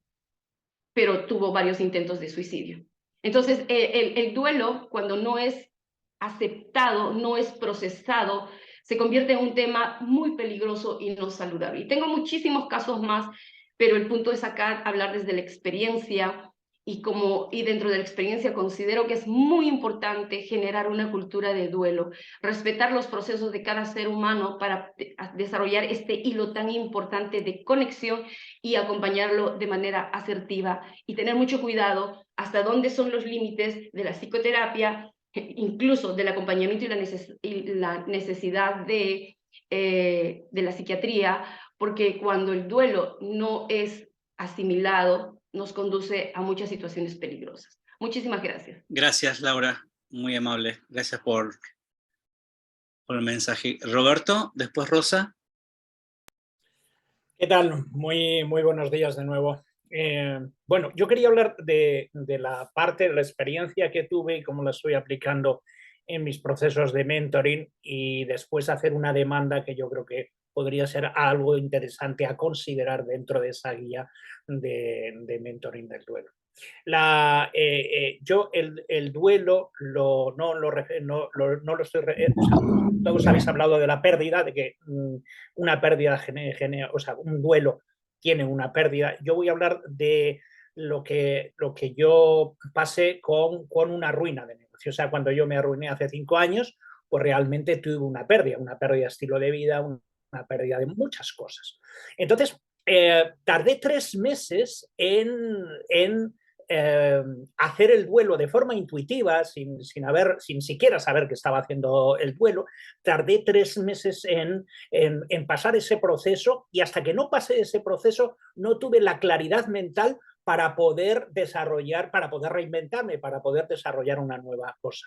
pero tuvo varios intentos de suicidio. Entonces, el duelo, cuando no es aceptado, no es procesado, se convierte en un tema muy peligroso y no saludable. Y tengo muchísimos casos más, pero el punto es acá hablar desde la experiencia y dentro de la experiencia considero que es muy importante generar una cultura de duelo, respetar los procesos de cada ser humano para desarrollar este hilo tan importante de conexión y acompañarlo de manera asertiva y tener mucho cuidado hasta dónde son los límites de la psicoterapia, incluso del acompañamiento y la necesidad de la psiquiatría, porque cuando el duelo no es asimilado, nos conduce a muchas situaciones peligrosas. Muchísimas gracias. Gracias, Laura. Muy amable. Gracias por el mensaje. Roberto, después Rosa. ¿Qué tal? Muy buenos días de nuevo. Bueno, yo quería hablar de la parte de la experiencia que tuve y cómo la estoy aplicando en mis procesos de mentoring y después hacer una demanda que yo creo que podría ser algo interesante a considerar dentro de esa guía de mentoring del duelo. Yo el duelo no lo estoy... o sea, todos habéis hablado de la pérdida, de que una pérdida, o sea, un duelo tiene una pérdida. Yo voy a hablar de lo que yo pasé con una ruina de negocio. O sea, cuando yo me arruiné hace 5 años, pues realmente tuve una pérdida de estilo de vida, una pérdida de muchas cosas. Entonces, tardé 3 meses en hacer el duelo de forma intuitiva, sin siquiera saber que estaba haciendo el duelo. Tardé 3 meses en pasar ese proceso, y hasta que no pasé ese proceso no tuve la claridad mental para poder desarrollar, para poder reinventarme, para poder desarrollar una nueva cosa.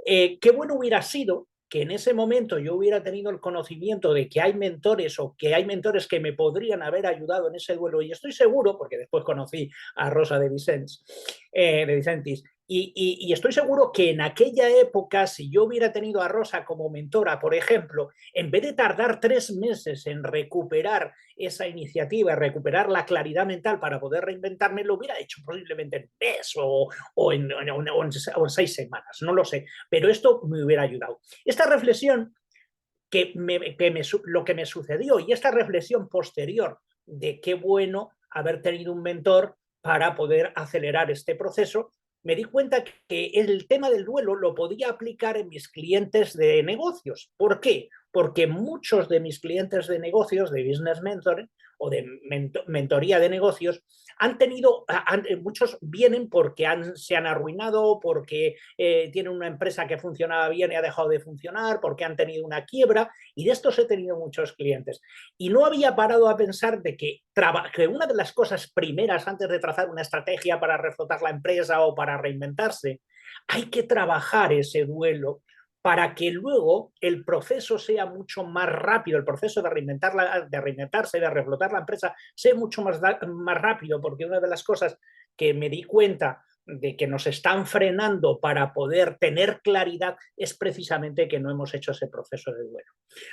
Qué bueno hubiera sido que en ese momento yo hubiera tenido el conocimiento de que hay mentores o que hay mentores que me podrían haber ayudado en ese duelo, y estoy seguro, porque después conocí a Rosa de Vicentis, y estoy seguro que en aquella época, si yo hubiera tenido a Rosa como mentora, por ejemplo, en vez de tardar 3 meses en recuperar esa iniciativa, recuperar la claridad mental para poder reinventarme, lo hubiera hecho posiblemente en un mes o en 6 semanas, no lo sé, pero esto me hubiera ayudado. Esta reflexión lo que me sucedió, y esta reflexión posterior de qué bueno haber tenido un mentor para poder acelerar este proceso, me di cuenta que el tema del duelo lo podía aplicar en mis clientes de negocios. ¿Por qué? Porque muchos de mis clientes de negocios, de business mentoring o de mentoría de negocios, muchos vienen porque se han arruinado, porque tienen una empresa que funcionaba bien y ha dejado de funcionar, porque han tenido una quiebra, y de estos he tenido muchos clientes. Y no había parado a pensar de que una de las cosas primeras antes de trazar una estrategia para reflotar la empresa o para reinventarse, hay que trabajar ese duelo para que luego el proceso sea mucho más rápido, el proceso de reinventarse, de reflotar la empresa, sea mucho más rápido, porque una de las cosas que me di cuenta de que nos están frenando para poder tener claridad es precisamente que no hemos hecho ese proceso de duelo.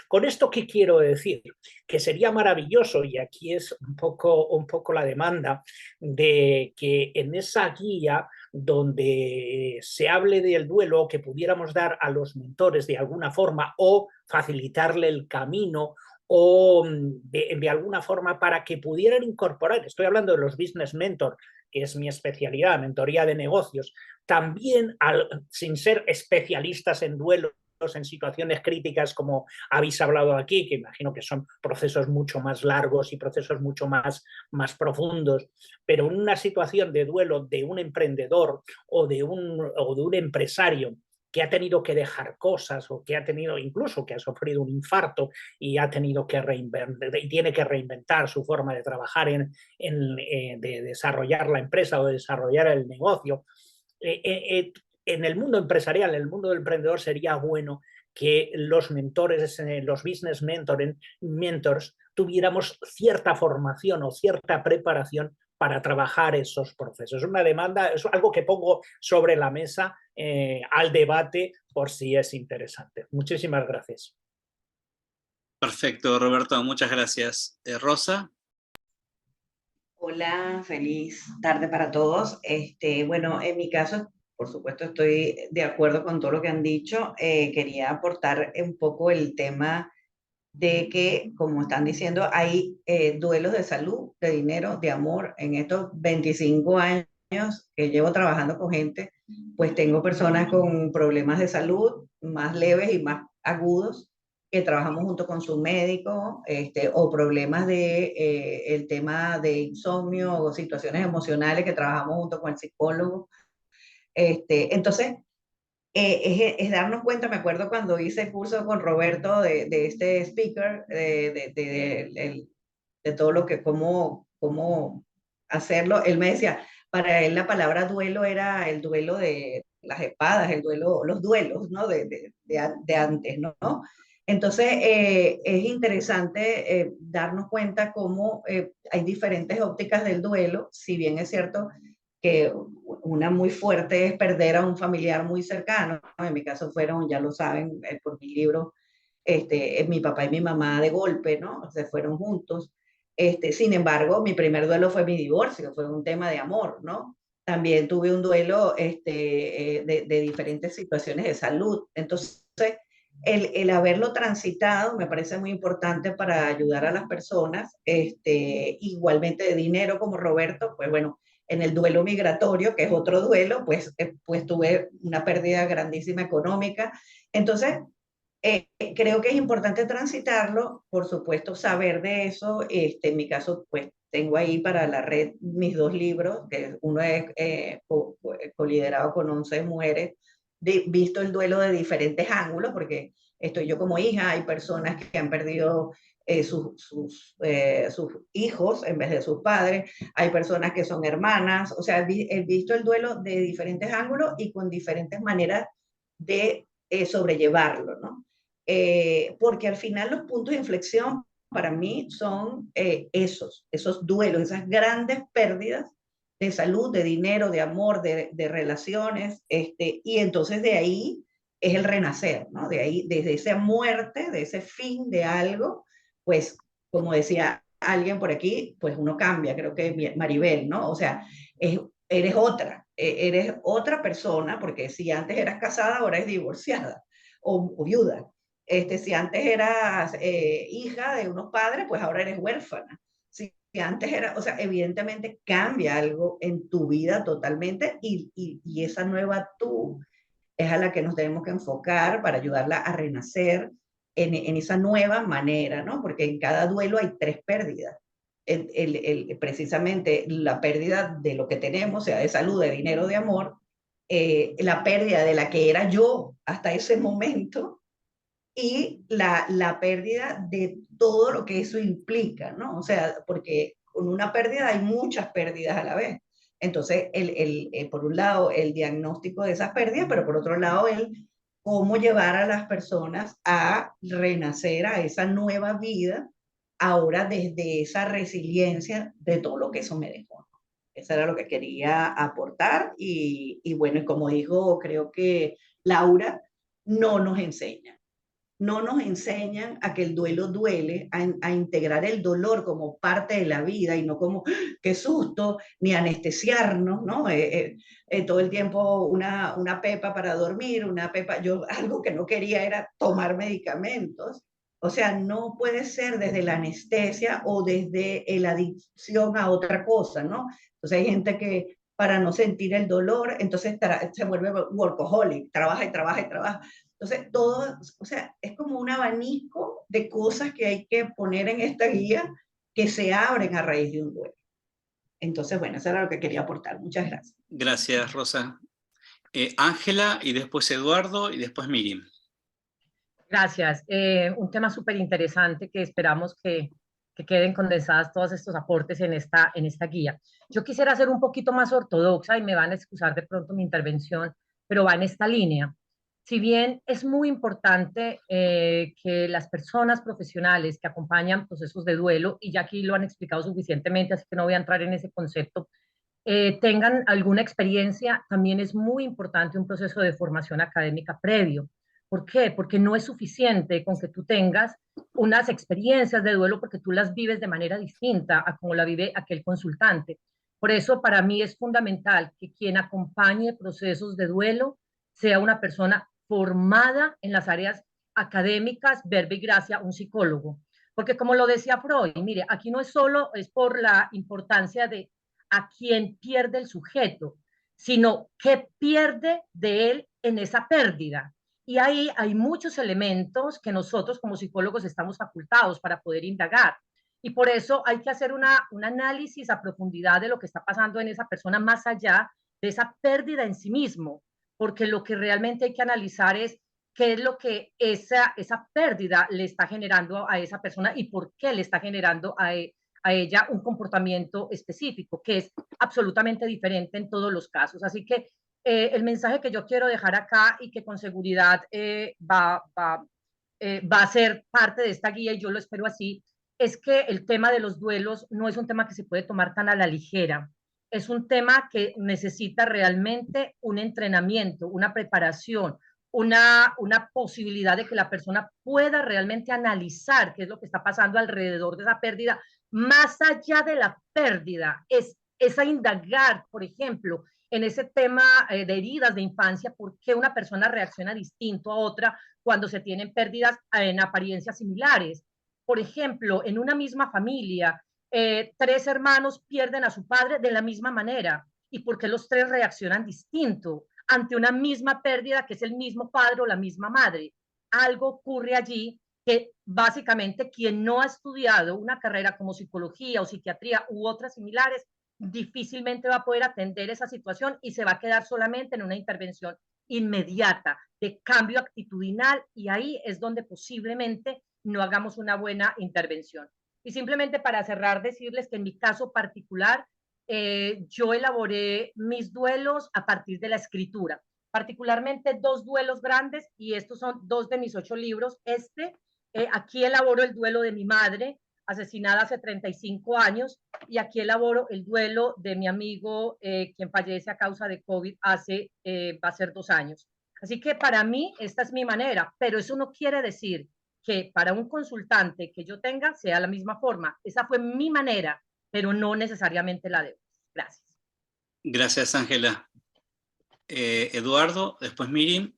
¿Con esto qué quiero decir? Que sería maravilloso, y aquí es un poco la demanda, de que en esa guía donde se hable del duelo, que pudiéramos dar a los mentores de alguna forma o facilitarle el camino o de alguna forma para que pudieran incorporar, estoy hablando de los business mentors, que es mi especialidad, mentoría de negocios, también sin ser especialistas en duelo, en situaciones críticas como habéis hablado aquí, que imagino que son procesos mucho más largos y procesos mucho más profundos, pero en una situación de duelo de un emprendedor o de un empresario que ha tenido que dejar cosas o que ha tenido incluso que ha sufrido un infarto y ha tenido que y tiene que reinventar su forma de trabajar de desarrollar la empresa o de desarrollar el negocio. En el mundo empresarial, en el mundo del emprendedor, sería bueno que los mentores, los business mentors, tuviéramos cierta formación o cierta preparación para trabajar esos procesos. Es una demanda, es algo que pongo sobre la mesa al debate por si es interesante. Muchísimas gracias. Perfecto, Roberto, muchas gracias. Rosa. Hola, feliz tarde para todos. Bueno, en mi caso, por supuesto, estoy de acuerdo con todo lo que han dicho. Quería aportar un poco el tema de que, como están diciendo, hay duelos de salud, de dinero, de amor en estos 25 años que llevo trabajando con gente, pues tengo personas con problemas de salud más leves y más agudos, que trabajamos junto con su médico, o problemas de el tema de insomnio o situaciones emocionales, que trabajamos junto con el psicólogo. Entonces, es darnos cuenta. Me acuerdo cuando hice el curso con Roberto de este speaker, de todo lo que, cómo hacerlo. Él me decía, para él la palabra duelo era el duelo de las espadas, el duelo, los duelos, ¿no? De antes, ¿no? Entonces, es interesante darnos cuenta cómo hay diferentes ópticas del duelo, si bien es cierto que una muy fuerte es perder a un familiar muy cercano. En mi caso fueron, ya lo saben, por mi libro, mi papá y mi mamá de golpe, ¿no? Se fueron juntos. Sin embargo, mi primer duelo fue mi divorcio, fue un tema de amor, ¿no? También tuve un duelo de diferentes situaciones de salud. Entonces, el haberlo transitado me parece muy importante para ayudar a las personas. Igualmente de dinero, como Roberto, pues bueno, en el duelo migratorio, que es otro duelo, pues tuve una pérdida grandísima económica. Entonces, creo que es importante transitarlo, por supuesto, saber de eso. En mi caso, pues tengo ahí para la red mis 2 libros, que uno es coliderado con 11 mujeres, visto el duelo de diferentes ángulos, porque estoy yo como hija, hay personas que han perdido sus hijos en vez de sus padres, hay personas que son hermanas, o sea, he visto el duelo de diferentes ángulos y con diferentes maneras de sobrellevarlo, ¿no? Porque al final los puntos de inflexión para mí son esos duelos, esas grandes pérdidas de salud, de dinero, de amor, de relaciones, y entonces de ahí es el renacer, ¿no? De ahí, desde esa muerte, de ese fin de algo, pues, como decía alguien por aquí, pues uno cambia, creo que Maribel, ¿no? O sea, eres otra persona, porque si antes eras casada, ahora es divorciada o viuda. Si antes eras hija de unos padres, pues ahora eres huérfana. Si antes era, o sea, evidentemente cambia algo en tu vida totalmente, y esa nueva tú es a la que nos tenemos que enfocar para ayudarla a renacer en esa nueva manera, ¿no? Porque en cada duelo hay 3 pérdidas. Precisamente la pérdida de lo que tenemos, sea de salud, de dinero, de amor, la pérdida de la que era yo hasta ese momento, y la pérdida de todo lo que eso implica, ¿no? O sea, porque con una pérdida hay muchas pérdidas a la vez. Entonces, por un lado, el diagnóstico de esas pérdidas, pero por otro lado, cómo llevar a las personas a renacer a esa nueva vida, ahora desde esa resiliencia de todo lo que eso me dejó. Eso era lo que quería aportar, y bueno, y como dijo, creo que Laura, no nos enseñan a que el duelo duele, a integrar el dolor como parte de la vida y no como qué susto, ni anestesiarnos, ¿no? Todo el tiempo una pepa para dormir, una pepa. Yo algo que no quería era tomar medicamentos. O sea, no puede ser desde la anestesia o desde la adicción a otra cosa, ¿no? Entonces hay gente que para no sentir el dolor, entonces se vuelve workaholic, trabaja y trabaja y trabaja. Entonces, todo, o sea, es como un abanico de cosas que hay que poner en esta guía, que se abren a raíz de un duelo. Entonces, bueno, eso era lo que quería aportar. Muchas gracias. Gracias, Rosa. Ángela, y después Eduardo, y después Miriam. Gracias. Un tema súper interesante que esperamos que queden condensadas todos estos aportes en esta guía. Yo quisiera ser un poquito más ortodoxa, y me van a excusar de pronto mi intervención, pero va en esta línea. Si bien es muy importante que las personas profesionales que acompañan procesos de duelo, y ya aquí lo han explicado suficientemente, así que no voy a entrar en ese concepto, tengan alguna experiencia, también es muy importante un proceso de formación académica previo. ¿Por qué? Porque no es suficiente con que tú tengas unas experiencias de duelo, porque tú las vives de manera distinta a como la vive aquel consultante. Por eso, para mí es fundamental que quien acompañe procesos de duelo sea una persona formada en las áreas académicas, verba y gracia, un psicólogo. Porque como lo decía Freud, mire, aquí no es solo es por la importancia de a quién pierde el sujeto, sino qué pierde de él en esa pérdida. Y ahí hay muchos elementos que nosotros como psicólogos estamos facultados para poder indagar. Y por eso hay que hacer un análisis a profundidad de lo que está pasando en esa persona más allá de esa pérdida en sí mismo, porque lo que realmente hay que analizar es qué es lo que esa pérdida le está generando a esa persona y por qué le está generando a ella un comportamiento específico, que es absolutamente diferente en todos los casos. Así que el mensaje que yo quiero dejar acá y que con seguridad va a ser parte de esta guía, y yo lo espero así, es que el tema de los duelos no es un tema que se puede tomar tan a la ligera. Es un tema que necesita realmente un entrenamiento, una preparación, una posibilidad de que la persona pueda realmente analizar qué es lo que está pasando alrededor de esa pérdida, más allá de la pérdida, es a indagar, por ejemplo, en ese tema de heridas de infancia, por qué una persona reacciona distinto a otra cuando se tienen pérdidas en apariencias similares. Por ejemplo, en una misma familia, 3 hermanos pierden a su padre de la misma manera. ¿Y por qué los 3 reaccionan distinto ante una misma pérdida que es el mismo padre o la misma madre? Algo ocurre allí que básicamente quien no ha estudiado una carrera como psicología o psiquiatría u otras similares difícilmente va a poder atender esa situación y se va a quedar solamente en una intervención inmediata de cambio actitudinal, y ahí es donde posiblemente no hagamos una buena intervención. Y simplemente para cerrar, decirles que en mi caso particular, yo elaboré mis duelos a partir de la escritura, particularmente 2 duelos grandes, y estos son 2 de mis 8 libros. Aquí elaboro el duelo de mi madre, asesinada hace 35 años, y aquí elaboro el duelo de mi amigo, quien fallece a causa de COVID va a ser 2 años. Así que para mí esta es mi manera, pero eso no quiere decir que para un consultante que yo tenga sea la misma forma. Esa fue mi manera, pero no necesariamente la de otros. Gracias. Gracias, Ángela. Eduardo, después Miriam.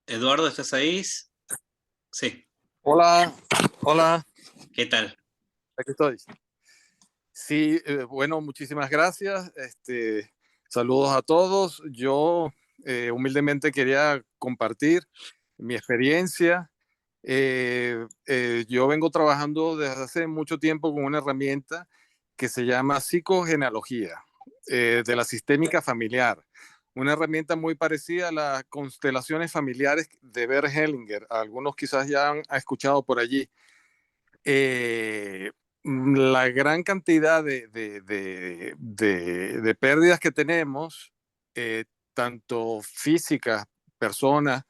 Eduardo, ¿estás ahí? Sí. Hola, hola. ¿Qué tal? Aquí estoy. Sí, bueno, muchísimas gracias. Saludos a todos. Yo humildemente quería compartir mi experiencia. Yo vengo trabajando desde hace mucho tiempo con una herramienta que se llama psicogenealogía de la sistémica familiar. Una herramienta muy parecida a las constelaciones familiares de Bert Hellinger. Algunos quizás ya han escuchado por allí. La gran cantidad de pérdidas que tenemos, tanto físicas, personas,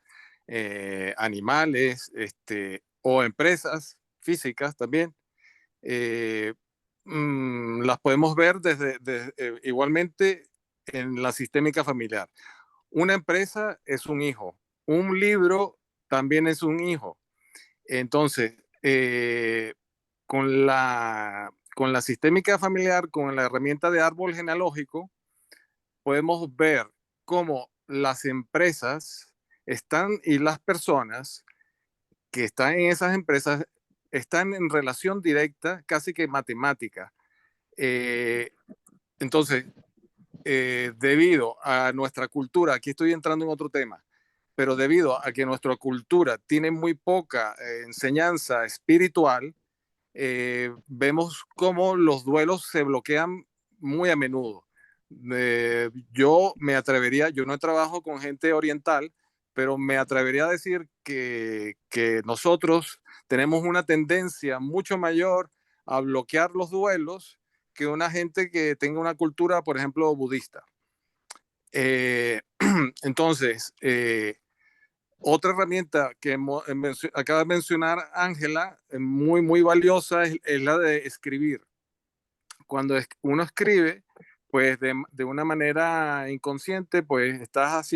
animales, o empresas físicas también, las podemos ver igualmente en la sistémica familiar. Una empresa es un hijo, un libro también es un hijo. Entonces, con la sistémica familiar, con la herramienta de árbol genealógico, podemos ver cómo las empresas están y las personas que están en esas empresas están en relación directa, casi que matemática. Entonces, debido a nuestra cultura, aquí estoy entrando en otro tema, pero debido a que nuestra cultura tiene muy poca enseñanza espiritual, vemos cómo los duelos se bloquean muy a menudo. Yo me atrevería, yo no trabajo con gente oriental, pero me atrevería a decir que nosotros tenemos una tendencia mucho mayor a bloquear los duelos que una gente que tenga una cultura, por ejemplo, budista. Entonces, otra herramienta que acaba de mencionar Ángela, muy, muy valiosa, es la de escribir. Cuando uno escribe, pues de una manera inconsciente, pues estás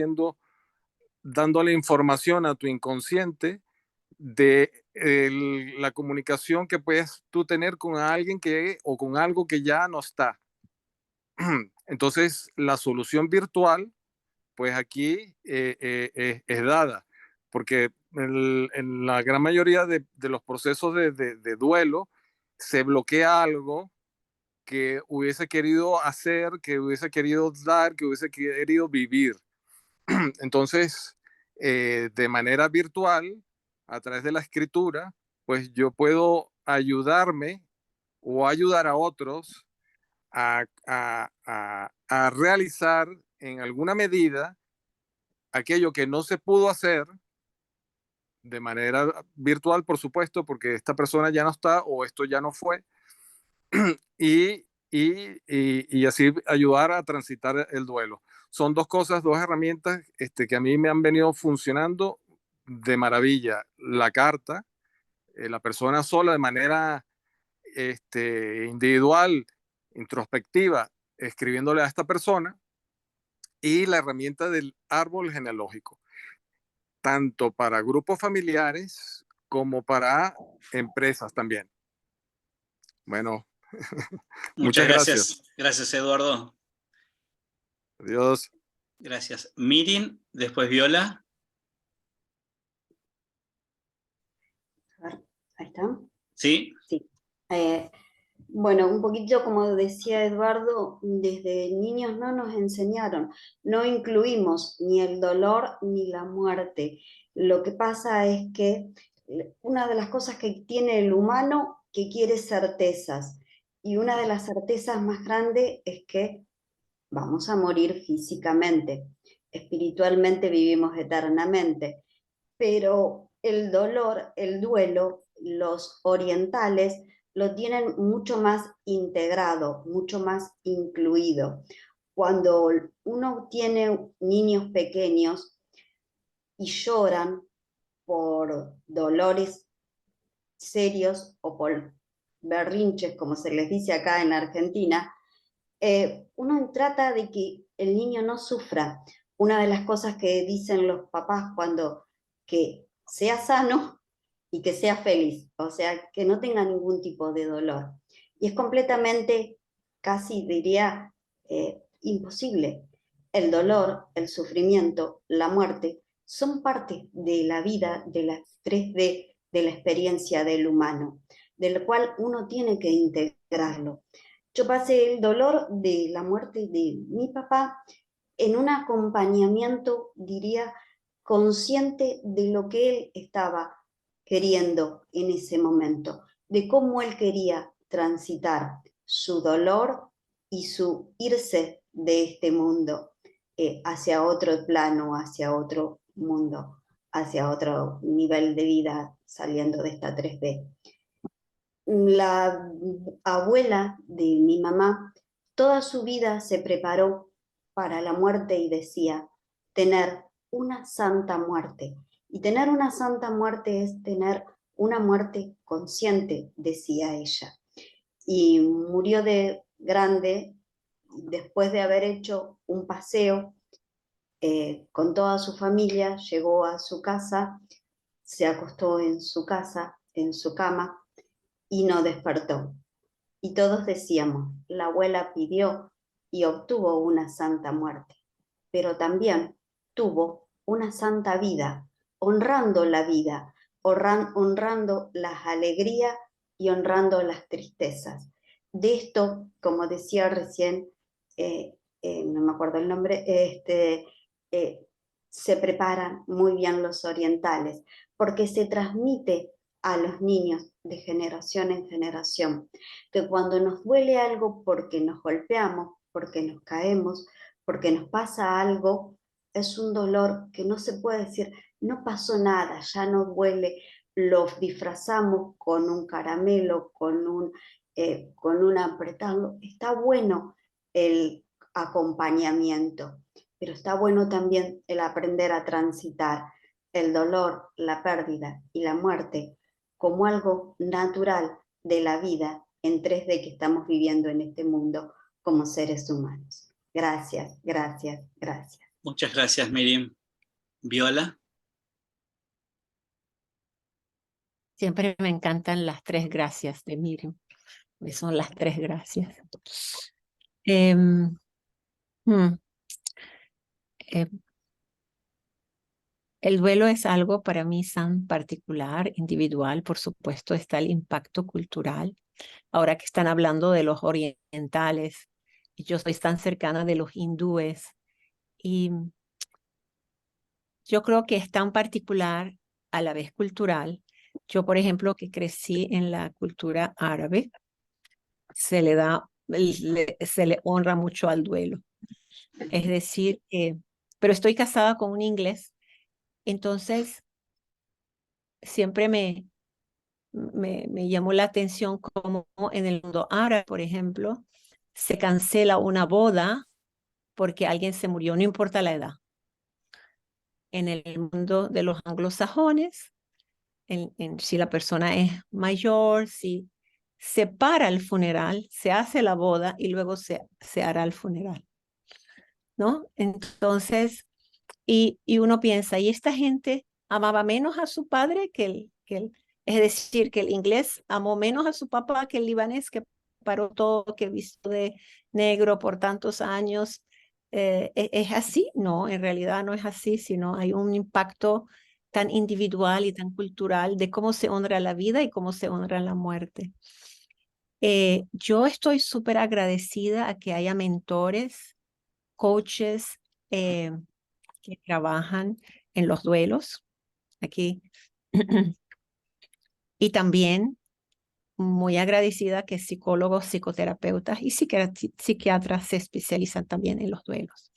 dándole información a tu inconsciente de la comunicación que puedes tú tener con alguien o con algo que ya no está. Entonces, la solución virtual, pues aquí es dada, porque en la gran mayoría de los procesos de duelo se bloquea algo que hubiese querido hacer, que hubiese querido dar, que hubiese querido vivir. Entonces, de manera virtual, a través de la escritura, pues yo puedo ayudarme o ayudar a otros a realizar en alguna medida aquello que no se pudo hacer de manera virtual, por supuesto, porque esta persona ya no está o esto ya no fue, y así ayudar a transitar el duelo. Son dos cosas, dos herramientas que a mí me han venido funcionando de maravilla. La carta, la persona sola de manera individual, introspectiva, escribiéndole a esta persona, y la herramienta del árbol genealógico, tanto para grupos familiares como para empresas también. Bueno, muchas gracias. Gracias, Eduardo. Adiós. Gracias. Mirin, después Viola. Ahí está. ¿Sí? Sí. Bueno, un poquito como decía Eduardo, desde niños no nos enseñaron, no incluimos ni el dolor ni la muerte. Lo que pasa es que una de las cosas que tiene el humano que quiere certezas, y una de las certezas más grandes es que vamos a morir físicamente, espiritualmente vivimos eternamente, pero el dolor, el duelo, los orientales lo tienen mucho más integrado, mucho más incluido. Cuando uno tiene niños pequeños y lloran por dolores serios o por berrinches, como se les dice acá en Argentina, uno trata de que el niño no sufra. Una de las cosas que dicen los papás cuando que sea sano y que sea feliz, o sea, que no tenga ningún tipo de dolor. Y es completamente, casi diría, imposible. El dolor, el sufrimiento, la muerte, son parte de la vida, de las 3D, de la experiencia del humano, del cual uno tiene que integrarlo. Yo pasé el dolor de la muerte de mi papá en un acompañamiento, diría, consciente de lo que él estaba queriendo en ese momento, de cómo él quería transitar su dolor y su irse de este mundo hacia otro plano, hacia otro mundo, hacia otro nivel de vida saliendo de esta 3D. La abuela de mi mamá toda su vida se preparó para la muerte y decía, tener una santa muerte. Y tener una santa muerte es tener una muerte consciente, decía ella. Y murió de grande después de haber hecho un paseo con toda su familia, llegó a su casa, se acostó en su casa, en su cama, y no despertó. Y todos decíamos, la abuela pidió y obtuvo una santa muerte, pero también tuvo una santa vida, honrando la vida, honrando las alegrías y honrando las tristezas. De esto, como decía recién, no me acuerdo el nombre, se preparan muy bien los orientales, porque se transmite a los niños de generación en generación, que cuando nos duele algo porque nos golpeamos, porque nos caemos, porque nos pasa algo, es un dolor que no se puede decir, no pasó nada, ya no duele, lo disfrazamos con un caramelo, con un apretado. Está bueno el acompañamiento, pero está bueno también el aprender a transitar el dolor, la pérdida y la muerte como algo natural de la vida en 3D que estamos viviendo en este mundo como seres humanos. Gracias, gracias, gracias. Muchas gracias, Miriam. Viola. Siempre me encantan las 3 gracias de Miriam. Son las 3 gracias. El duelo es algo para mí tan particular, individual, por supuesto, está el impacto cultural. Ahora que están hablando de los orientales, y yo soy tan cercana de los hindúes, y yo creo que es tan particular a la vez cultural. Yo, por ejemplo, que crecí en la cultura árabe, se le honra mucho al duelo. Es decir, pero estoy casada con un inglés, entonces siempre me llamó la atención cómo en el mundo árabe, por ejemplo, se cancela una boda porque alguien se murió, no importa la edad. En el mundo de los anglosajones, si la persona es mayor, si se para el funeral, se hace la boda y luego se hará el funeral, ¿no? Entonces, y uno piensa, ¿y esta gente amaba menos a su padre que es decir, que el inglés amó menos a su papá que el libanés, que paró todo, que vistió de negro por tantos años? ¿Es así? No, en realidad no es así, sino hay un impacto tan individual y tan cultural de cómo se honra la vida y cómo se honra la muerte. Yo estoy súper agradecida a que haya mentores, coaches que trabajan en los duelos aquí. Y también muy agradecida que psicólogos, psicoterapeutas y psiquiatras se especializan también en los duelos.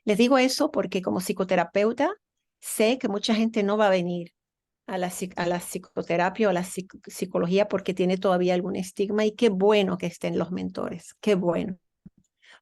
Les digo eso porque como psicoterapeuta sé que mucha gente no va a venir a la psicoterapia o a la psicología porque tiene todavía algún estigma, y qué bueno que estén los mentores, qué bueno,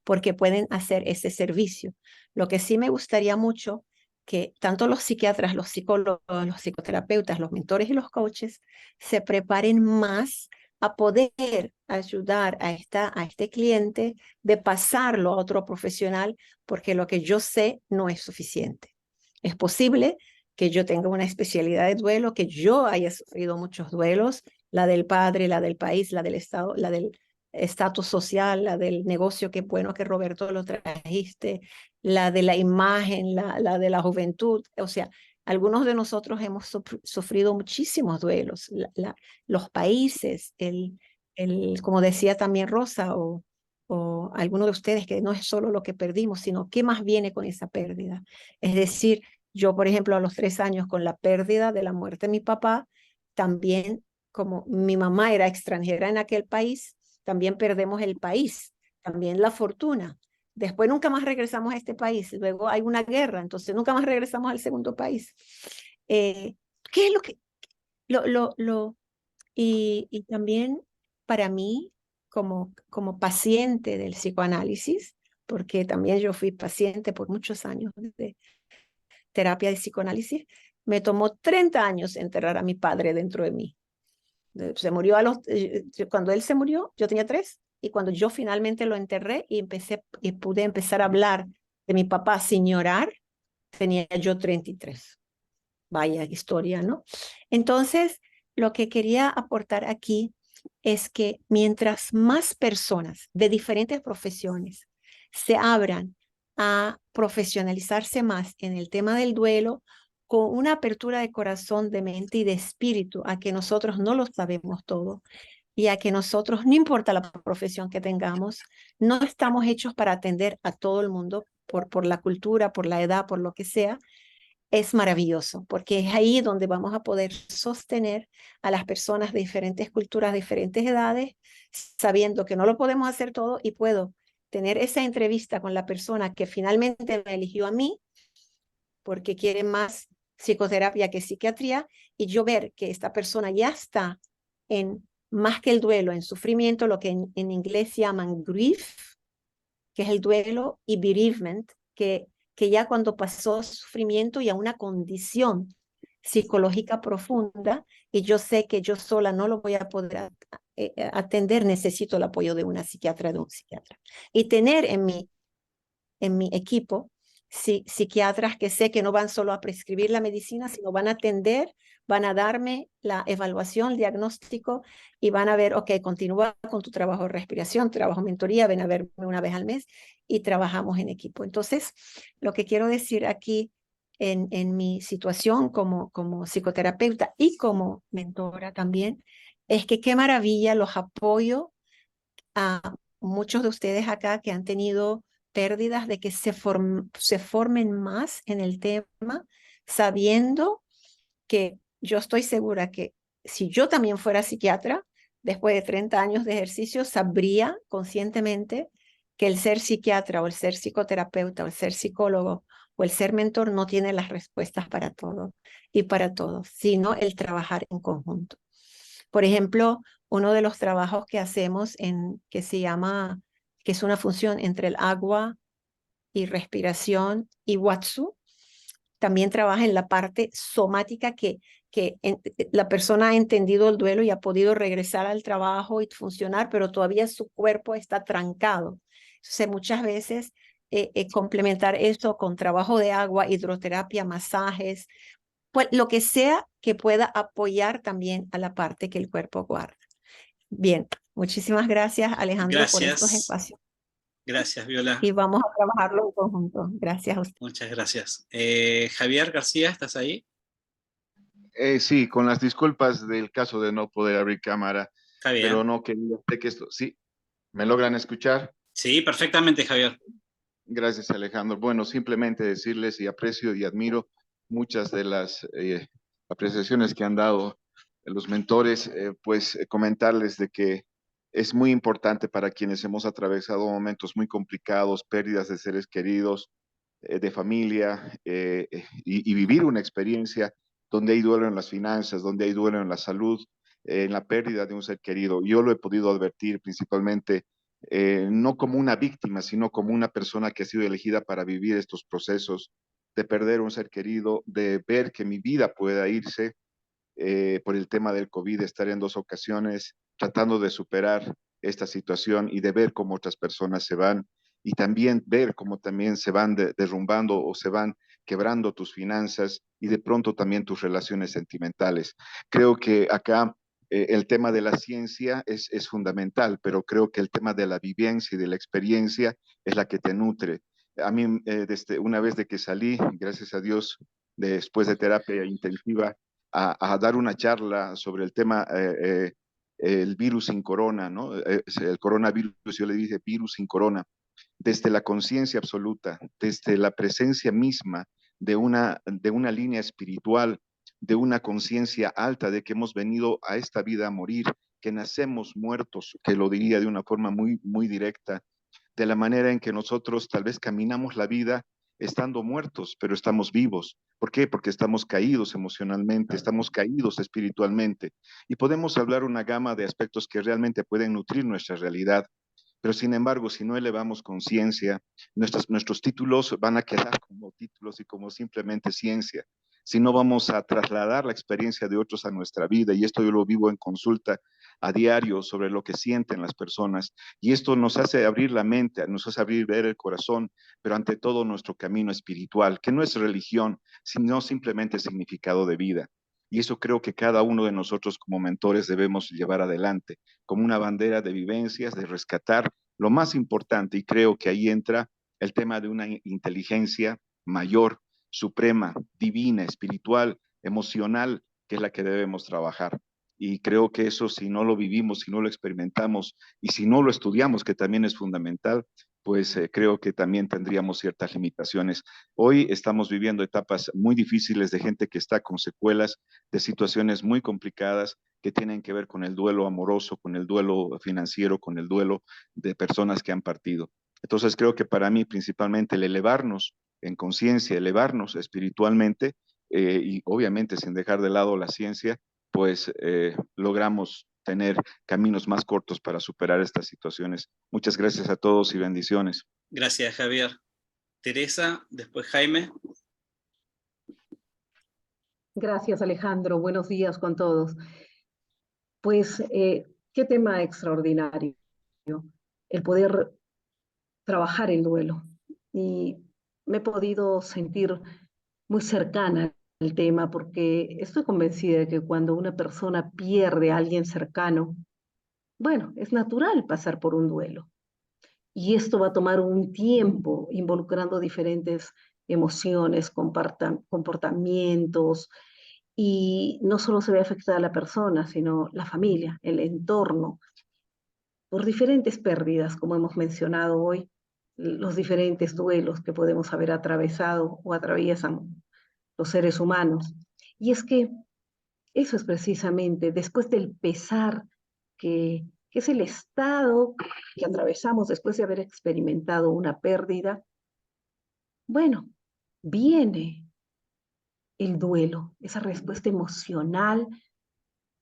porque pueden hacer ese servicio. Lo que sí me gustaría mucho que tanto los psiquiatras, los psicólogos, los psicoterapeutas, los mentores y los coaches se preparen más a poder ayudar a este cliente de pasarlo a otro profesional, porque lo que yo sé no es suficiente. Es posible que yo tenga una especialidad de duelo, que yo haya sufrido muchos duelos, la del padre, la del país, la del Estado, la del estatus social, la del negocio, qué bueno que Roberto lo trajiste, la de la imagen, la de la juventud. O sea, algunos de nosotros hemos sufrido muchísimos duelos, los países, como decía también Rosa o alguno de ustedes, que no es solo lo que perdimos, sino qué más viene con esa pérdida. Es decir, yo, por ejemplo, a los 3 años, con la pérdida de la muerte de mi papá, también como mi mamá era extranjera en aquel país, también perdemos el país, también la fortuna. Después nunca más regresamos a este país, luego hay una guerra, entonces nunca más regresamos al segundo país. ¿Qué es lo que... Y también para mí, como paciente del psicoanálisis, porque también yo fui paciente por muchos años de terapia de psicoanálisis, me tomó 30 años enterrar a mi padre dentro de mí. Se murió cuando él se murió, yo tenía 3, y cuando yo finalmente lo enterré y pude empezar a hablar de mi papá sin llorar, tenía yo 33. Vaya historia, ¿no? Entonces, lo que quería aportar aquí es que mientras más personas de diferentes profesiones se abran a profesionalizarse más en el tema del duelo, con una apertura de corazón, de mente y de espíritu, a que nosotros no lo sabemos todo y a que nosotros, no importa la profesión que tengamos, no estamos hechos para atender a todo el mundo por la cultura, por la edad, por lo que sea. Es maravilloso, porque es ahí donde vamos a poder sostener a las personas de diferentes culturas, diferentes edades, sabiendo que no lo podemos hacer todo, y puedo tener esa entrevista con la persona que finalmente me eligió a mí porque quiere más psicoterapia que psiquiatría, y yo ver que esta persona ya está en más que el duelo, en sufrimiento, lo que en inglés llaman grief, que es el duelo, y bereavement, que ya cuando pasó sufrimiento y a una condición psicológica profunda, y yo sé que yo sola no lo voy a poder atender, necesito el apoyo de una psiquiatra, de un psiquiatra. Y tener en mi equipo psiquiatras que sé que no van solo a prescribir la medicina, sino van a atender, van a darme la evaluación, el diagnóstico, y van a ver, ok, continúa con tu trabajo de respiración, trabajo mentoría, ven a verme una vez al mes y trabajamos en equipo. Entonces, lo que quiero decir aquí en mi situación como psicoterapeuta y como mentora también, es que qué maravilla, los apoyo a muchos de ustedes acá que han tenido pérdidas, de que se formen más en el tema, sabiendo que yo estoy segura que si yo también fuera psiquiatra, después de 30 años de ejercicio, sabría conscientemente que el ser psiquiatra o el ser psicoterapeuta o el ser psicólogo o el ser mentor no tiene las respuestas para todo y para todos, sino el trabajar en conjunto. Por ejemplo, uno de los trabajos que hacemos que se llama, que es una función entre el agua y respiración y Watsu, también trabaja en la parte somática que la persona ha entendido el duelo y ha podido regresar al trabajo y funcionar, pero todavía su cuerpo está trancado. Entonces, muchas veces complementar esto con trabajo de agua, hidroterapia, masajes, pues lo que sea que pueda apoyar también a la parte que el cuerpo guarda. Bien, muchísimas gracias, Alejandro, por estos Gracias. espacios. Gracias, Viola. Y vamos a trabajarlo en conjunto. Gracias a usted. Muchas gracias. Javier García, ¿estás ahí? Sí, con las disculpas del caso de no poder abrir cámara, Está bien. pero no quería que esto... Sí, ¿me logran escuchar? Sí, perfectamente, Javier. Gracias, Alejandro. Bueno, simplemente decirles y aprecio y admiro muchas de las apreciaciones que han dado los mentores, comentarles de que es muy importante para quienes hemos atravesado momentos muy complicados, pérdidas de seres queridos, de familia, y vivir una experiencia donde hay duelo en las finanzas, donde hay duelo en la salud, en la pérdida de un ser querido. Yo lo he podido advertir principalmente no como una víctima, sino como una persona que ha sido elegida para vivir estos procesos de perder un ser querido, de ver que mi vida pueda irse por el tema del COVID, estar en 2 ocasiones tratando de superar esta situación y de ver cómo otras personas se van y también ver cómo también se van derrumbando o se van quebrando tus finanzas y de pronto también tus relaciones sentimentales. Creo que acá el tema de la ciencia es fundamental, pero creo que el tema de la vivencia y de la experiencia es la que te nutre. A mí, desde una vez de que salí, gracias a Dios, después de terapia intensiva, a dar una charla sobre el tema, el virus sin corona, ¿no? El coronavirus, yo le dije virus sin corona, desde la conciencia absoluta, desde la presencia misma de una línea espiritual, de una conciencia alta de que hemos venido a esta vida a morir, que nacemos muertos, que lo diría de una forma muy, muy directa, de la manera en que nosotros tal vez caminamos la vida estando muertos, pero estamos vivos. ¿Por qué? Porque estamos caídos emocionalmente, estamos caídos espiritualmente y podemos hablar una gama de aspectos que realmente pueden nutrir nuestra realidad. Pero sin embargo, si no elevamos conciencia, nuestros títulos van a quedar como títulos y como simplemente ciencia. Si no vamos a trasladar la experiencia de otros a nuestra vida, y esto yo lo vivo en consulta a diario sobre lo que sienten las personas, y esto nos hace abrir la mente, nos hace abrir ver el corazón, pero ante todo nuestro camino espiritual, que no es religión, sino simplemente significado de vida. Y eso creo que cada uno de nosotros como mentores debemos llevar adelante, como una bandera de vivencias, de rescatar lo más importante, y creo que ahí entra el tema de una inteligencia mayor, suprema, divina, espiritual, emocional, que es la que debemos trabajar. Y creo que eso, si no lo vivimos, si no lo experimentamos y si no lo estudiamos, que también es fundamental, pues creo que también tendríamos ciertas limitaciones. Hoy estamos viviendo etapas muy difíciles de gente que está con secuelas de situaciones muy complicadas que tienen que ver con el duelo amoroso, con el duelo financiero, con el duelo de personas que han partido. Entonces creo que para mí principalmente el elevarnos en conciencia, elevarnos espiritualmente y obviamente sin dejar de lado la ciencia, pues logramos tener caminos más cortos para superar estas situaciones. Muchas gracias a todos y bendiciones. Gracias, Javier. Teresa, después Jaime. Gracias, Alejandro. Buenos días con todos. Pues, qué tema extraordinario, el poder trabajar el duelo. Y me he podido sentir muy cercana al tema porque estoy convencida de que cuando una persona pierde a alguien cercano, bueno, es natural pasar por un duelo. Y esto va a tomar un tiempo involucrando diferentes emociones, comportamientos, y no solo se ve afectada la persona, sino la familia, el entorno, por diferentes pérdidas, como hemos mencionado hoy, los diferentes duelos que podemos haber atravesado o atraviesan los seres humanos. Y es que eso es precisamente, después del pesar, que es el estado que atravesamos después de haber experimentado una pérdida, bueno, viene el duelo, esa respuesta emocional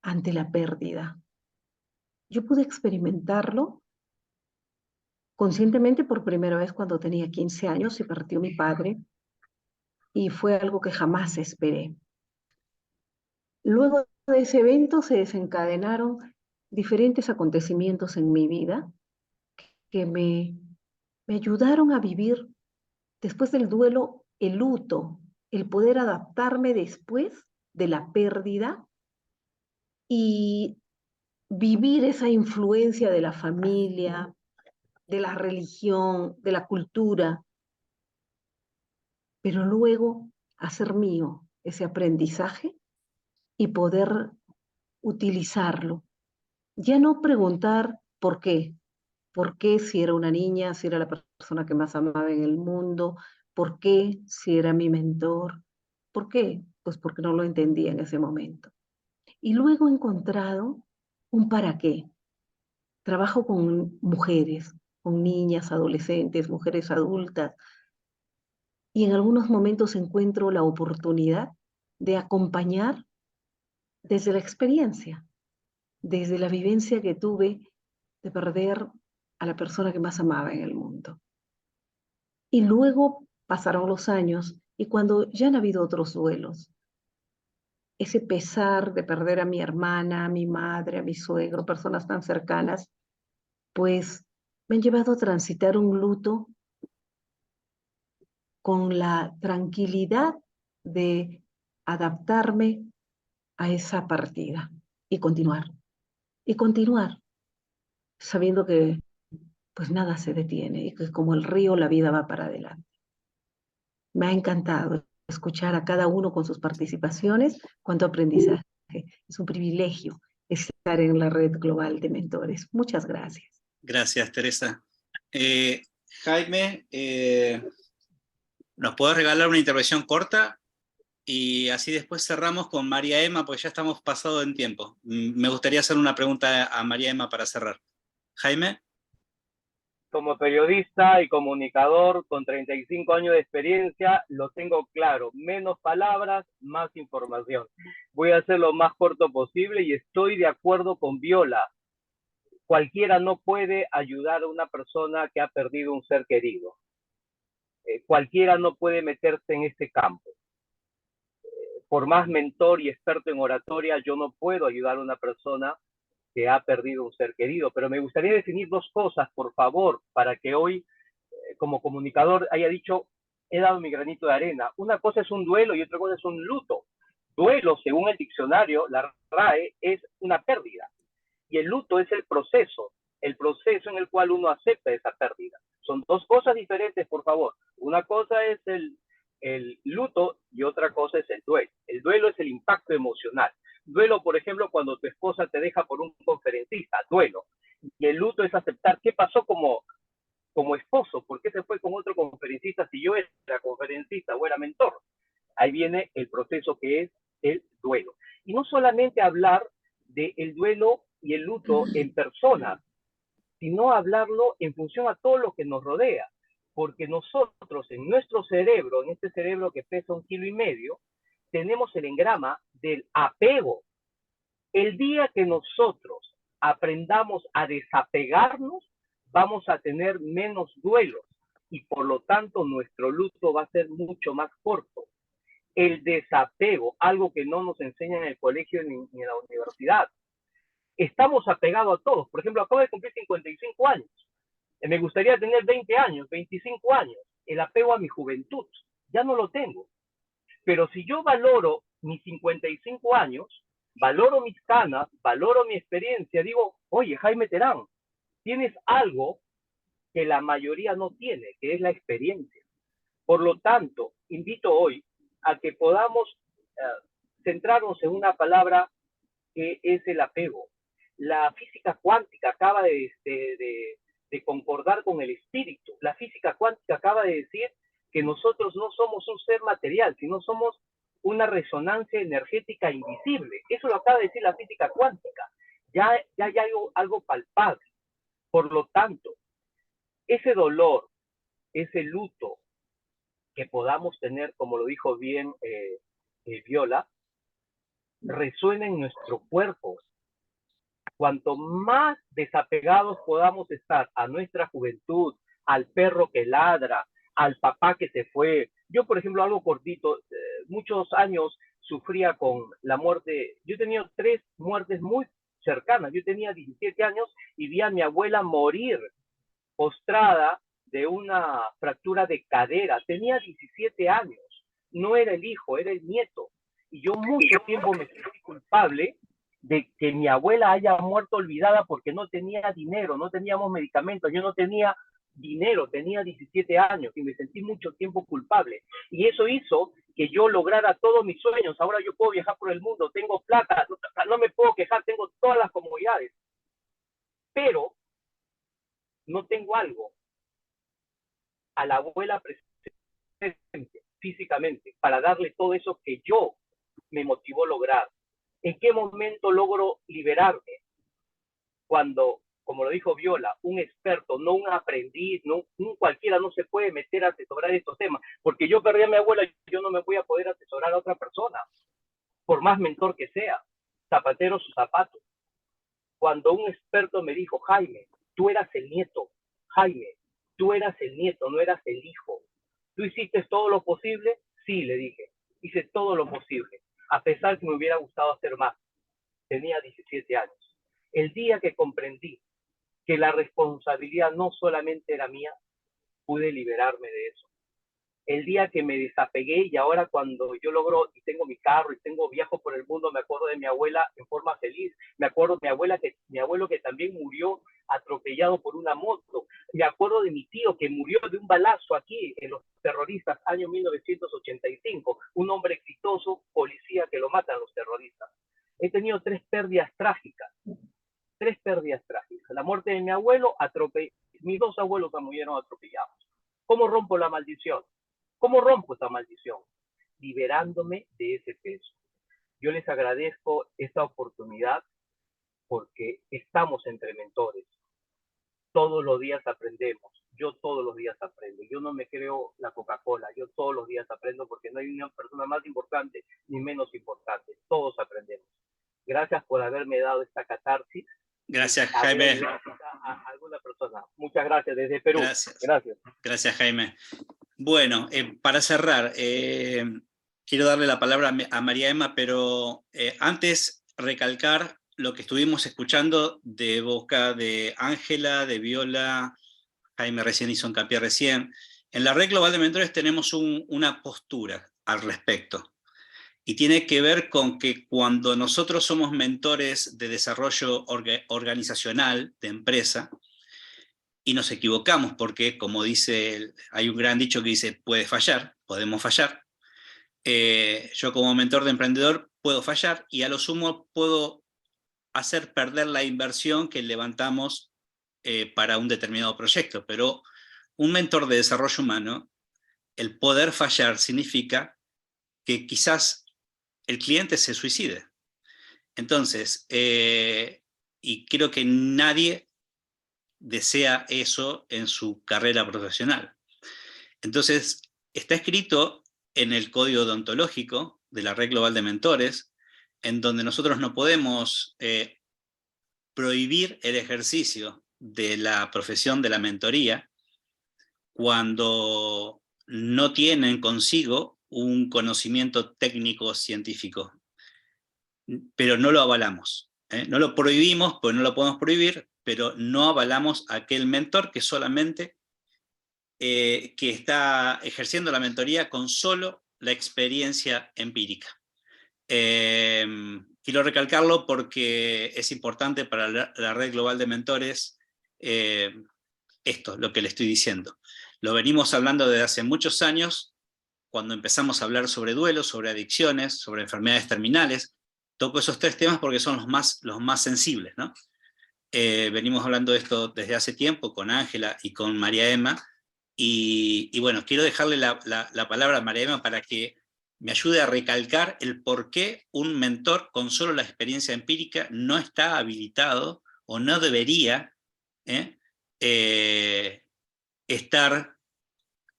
ante la pérdida. Yo pude experimentarlo conscientemente por primera vez cuando tenía 15 años y partió mi padre, y fue algo que jamás esperé. Luego de ese evento se desencadenaron diferentes acontecimientos en mi vida que me ayudaron a vivir después del duelo el luto, el poder adaptarme después de la pérdida y vivir esa influencia de la familia, de la religión, de la cultura, pero luego hacer mío ese aprendizaje y poder utilizarlo. Ya no preguntar por qué si era una niña, si era la persona que más amaba en el mundo, por qué si era mi mentor, ¿por qué? Pues porque no lo entendía en ese momento. Y luego he encontrado un para qué. Trabajo con mujeres, con niñas, adolescentes, mujeres adultas, y en algunos momentos encuentro la oportunidad de acompañar desde la experiencia, desde la vivencia que tuve de perder a la persona que más amaba en el mundo. Y luego pasaron los años y cuando ya han habido otros duelos, ese pesar de perder a mi hermana, a mi madre, a mi suegro, personas tan cercanas, pues me han llevado a transitar un luto con la tranquilidad de adaptarme a esa partida y continuar, sabiendo que pues nada se detiene y que como el río la vida va para adelante. Me ha encantado escuchar a cada uno con sus participaciones, cuánto aprendizaje. Es un privilegio estar en la red global de mentores. Muchas gracias. Gracias, Teresa. Jaime, ¿nos puedes regalar una intervención corta? Y así después cerramos con María Emma, porque ya estamos pasados en tiempo. Me gustaría hacer una pregunta a María Emma para cerrar. Jaime. Como periodista y comunicador con 35 años de experiencia, lo tengo claro. Menos palabras, más información. Voy a hacer lo más corto posible y estoy de acuerdo con Viola. Cualquiera no puede ayudar a una persona que ha perdido un ser querido. Cualquiera no puede meterse en este campo. Por más mentor y experto en oratoria, yo no puedo ayudar a una persona que ha perdido un ser querido, pero me gustaría definir dos cosas, por favor, para que hoy, como comunicador, haya dicho, he dado mi granito de arena. Una cosa es un duelo y otra cosa es un luto. Duelo, según el diccionario, la RAE, es una pérdida, y el luto es el proceso en el cual uno acepta esa pérdida. Son dos cosas diferentes, por favor. Una cosa es el luto y otra cosa es el duelo. El duelo es el impacto emocional. Duelo, por ejemplo, cuando tu esposa te deja por un conferencista, duelo. Y el luto es aceptar qué pasó como esposo, por qué se fue con otro conferencista si yo era conferencista o era mentor. Ahí viene el proceso que es el duelo. Y no solamente hablar del duelo y el luto en persona, sino hablarlo en función a todo lo que nos rodea. Porque nosotros en nuestro cerebro, en este cerebro que pesa 1,5 kilos, tenemos el engrama del apego. El día que nosotros aprendamos a desapegarnos, vamos a tener menos duelos y por lo tanto nuestro luto va a ser mucho más corto. El desapego, algo que no nos enseñan en el colegio ni en la universidad. Estamos apegados a todos. Por ejemplo, acabo de cumplir 55 años. Me gustaría tener 20 años, 25 años. El apego a mi juventud, ya no lo tengo. Pero si yo valoro mis 55 años, valoro mis canas, valoro mi experiencia, digo, oye, Jaime Terán, tienes algo que la mayoría no tiene, que es la experiencia. Por lo tanto, invito hoy a que podamos centrarnos en una palabra que es el apego. La física cuántica acaba de concordar con el espíritu. La física cuántica acaba de decir que nosotros no somos un ser material, sino somos una resonancia energética invisible. Eso lo acaba de decir la física cuántica. Ya hay algo palpable. Por lo tanto, ese dolor, ese luto que podamos tener, como lo dijo bien Viola, resuena en nuestro cuerpo. Cuanto más desapegados podamos estar a nuestra juventud, al perro que ladra, al papá que se fue. Yo, por ejemplo, algo cortito, muchos años sufría con la muerte. Yo he tenido 3 muertes muy cercanas. Yo tenía 17 años y vi a mi abuela morir postrada de una fractura de cadera. Tenía 17 años. No era el hijo, era el nieto. Y yo mucho tiempo me sentí culpable de que mi abuela haya muerto olvidada porque no tenía dinero, no teníamos medicamentos, yo no tenía dinero, tenía 17 años y me sentí mucho tiempo culpable. Y eso hizo que yo lograra todos mis sueños. Ahora yo puedo viajar por el mundo, tengo plata, no me puedo quejar, tengo todas las comodidades. Pero no tengo algo a la abuela presente físicamente para darle todo eso que yo me motivó a lograr. ¿En qué momento logro liberarme? Cuando, como lo dijo Viola, un experto, no un aprendiz, no un cualquiera no se puede meter a asesorar estos temas, porque yo perdí a mi abuela y yo no me voy a poder asesorar a otra persona, por más mentor que sea, zapatero su zapato. Cuando un experto me dijo, Jaime, tú eras el nieto, Jaime, tú eras el nieto, no eras el hijo. ¿Tú hiciste todo lo posible? Sí, le dije, hice todo lo posible, a pesar que me hubiera gustado hacer más. Tenía 17 años. El día que comprendí que la responsabilidad no solamente era mía, pude liberarme de eso. El día que me desapegué y ahora cuando yo logro y tengo mi carro y viajo por el mundo, me acuerdo de mi abuela en forma feliz. Me acuerdo de mi abuelo que también murió atropellado por una moto. Me acuerdo de mi tío que murió de un balazo aquí en los terroristas, año 1985. Un hombre exitoso, policía que lo matan los terroristas. He tenido 3 pérdidas trágicas. 3 pérdidas trágicas. La muerte de mi abuelo, mis 2 abuelos murieron atropellados. ¿Cómo rompo la maldición? ¿Cómo rompo esta maldición? Liberándome de ese peso. Yo les agradezco esta oportunidad porque estamos entre mentores. Todos los días aprendemos. Yo todos los días aprendo. Yo no me creo la Coca-Cola. Yo todos los días aprendo porque no hay una persona más importante ni menos importante. Todos aprendemos. Gracias por haberme dado esta catarsis. Gracias, Jaime. A alguna persona. Muchas gracias desde Perú. Gracias. Gracias, Jaime. Bueno, para cerrar, quiero darle la palabra a María Emma, pero antes recalcar lo que estuvimos escuchando de boca de Ángela, de Viola, Jaime recién hizo hincapié recién. En la Red Global de Mentores tenemos una postura al respecto. Y tiene que ver con que cuando nosotros somos mentores de desarrollo organizacional, de empresa, y nos equivocamos porque, como dice, hay un gran dicho que dice, puede fallar, podemos fallar. Yo como mentor de emprendedor puedo fallar y a lo sumo puedo hacer perder la inversión que levantamos para un determinado proyecto. Pero un mentor de desarrollo humano, el poder fallar significa que quizás el cliente se suicide. Entonces, y creo que nadie desea eso en su carrera profesional. Entonces, está escrito en el código deontológico de la Red Global de Mentores, en donde nosotros no podemos prohibir el ejercicio de la profesión de la mentoría cuando no tienen consigo un conocimiento técnico científico, pero no lo avalamos. No lo prohibimos, pues no lo podemos prohibir, pero no avalamos a aquel mentor que solamente que está ejerciendo la mentoría con solo la experiencia empírica. Quiero recalcarlo porque es importante para la Red Global de Mentores esto, lo que le estoy diciendo. Lo venimos hablando desde hace muchos años, cuando empezamos a hablar sobre duelo, sobre adicciones, sobre enfermedades terminales. Toco esos 3 temas porque son los más sensibles, ¿no? Venimos hablando de esto desde hace tiempo con Ángela y con María Emma, y bueno, quiero dejarle la palabra a María Emma para que me ayude a recalcar el por qué un mentor con solo la experiencia empírica no está habilitado o no debería estar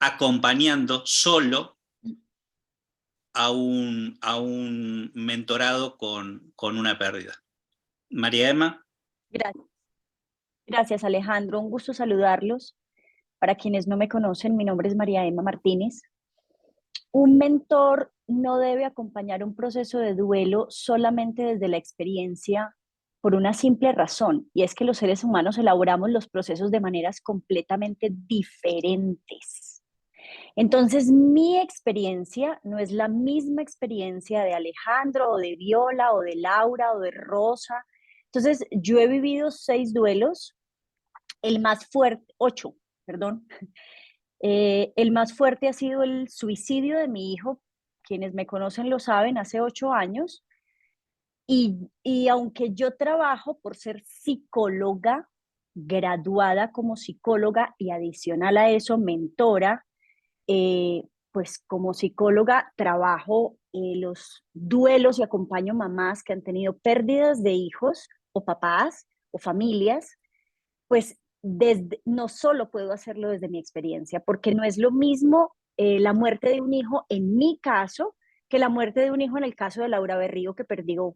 acompañando solo a un mentorado con una pérdida. María Emma. Gracias. Gracias, Alejandro. Un gusto saludarlos. Para quienes no me conocen, mi nombre es María Emma Martínez. Un mentor no debe acompañar un proceso de duelo solamente desde la experiencia por una simple razón, y es que los seres humanos elaboramos los procesos de maneras completamente diferentes. Entonces, mi experiencia no es la misma experiencia de Alejandro, o de Viola, o de Laura, o de Rosa. Entonces, yo he vivido 6 duelos, el más fuerte, 8, perdón. El más fuerte ha sido el suicidio de mi hijo. Quienes me conocen lo saben, hace 8 años. Y aunque yo trabajo por ser psicóloga, graduada como psicóloga y adicional a eso, mentora, pues como psicóloga trabajo los duelos y acompaño mamás que han tenido pérdidas de hijos o papás o familias, pues no solo puedo hacerlo desde mi experiencia, porque no es lo mismo la muerte de un hijo en mi caso que la muerte de un hijo en el caso de Laura Berrío, que perdió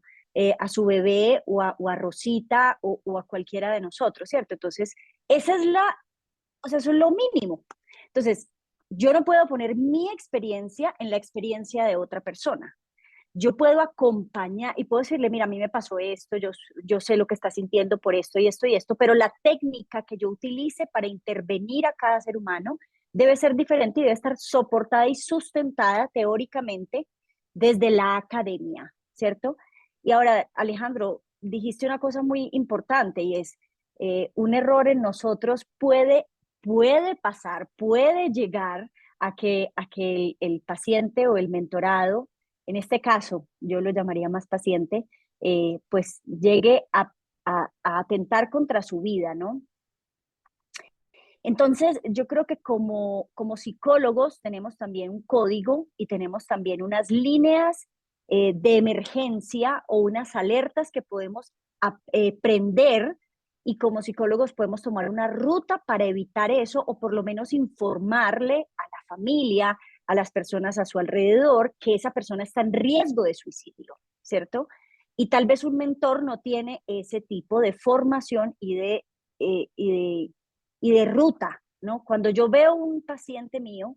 a su bebé o a Rosita o a cualquiera de nosotros, ¿cierto? Entonces, eso es lo mínimo. Entonces, yo no puedo poner mi experiencia en la experiencia de otra persona. Yo puedo acompañar y puedo decirle, mira, a mí me pasó esto, yo sé lo que está sintiendo por esto y esto y esto, pero la técnica que yo utilice para intervenir a cada ser humano debe ser diferente y debe estar soportada y sustentada teóricamente desde la academia, ¿cierto? Y ahora, Alejandro, dijiste una cosa muy importante y es, un error en nosotros puede pasar, puede llegar a que el paciente o el mentorado, en este caso yo lo llamaría más paciente, pues llegue a atentar contra su vida, ¿no? Entonces, yo creo que como psicólogos tenemos también un código y tenemos también unas líneas de emergencia o unas alertas que podemos prender, y como psicólogos podemos tomar una ruta para evitar eso, o por lo menos informarle a la familia, a las personas a su alrededor, que esa persona está en riesgo de suicidio, ¿cierto? Y tal vez un mentor no tiene ese tipo de formación y de ruta, ¿no? Cuando yo veo un paciente mío,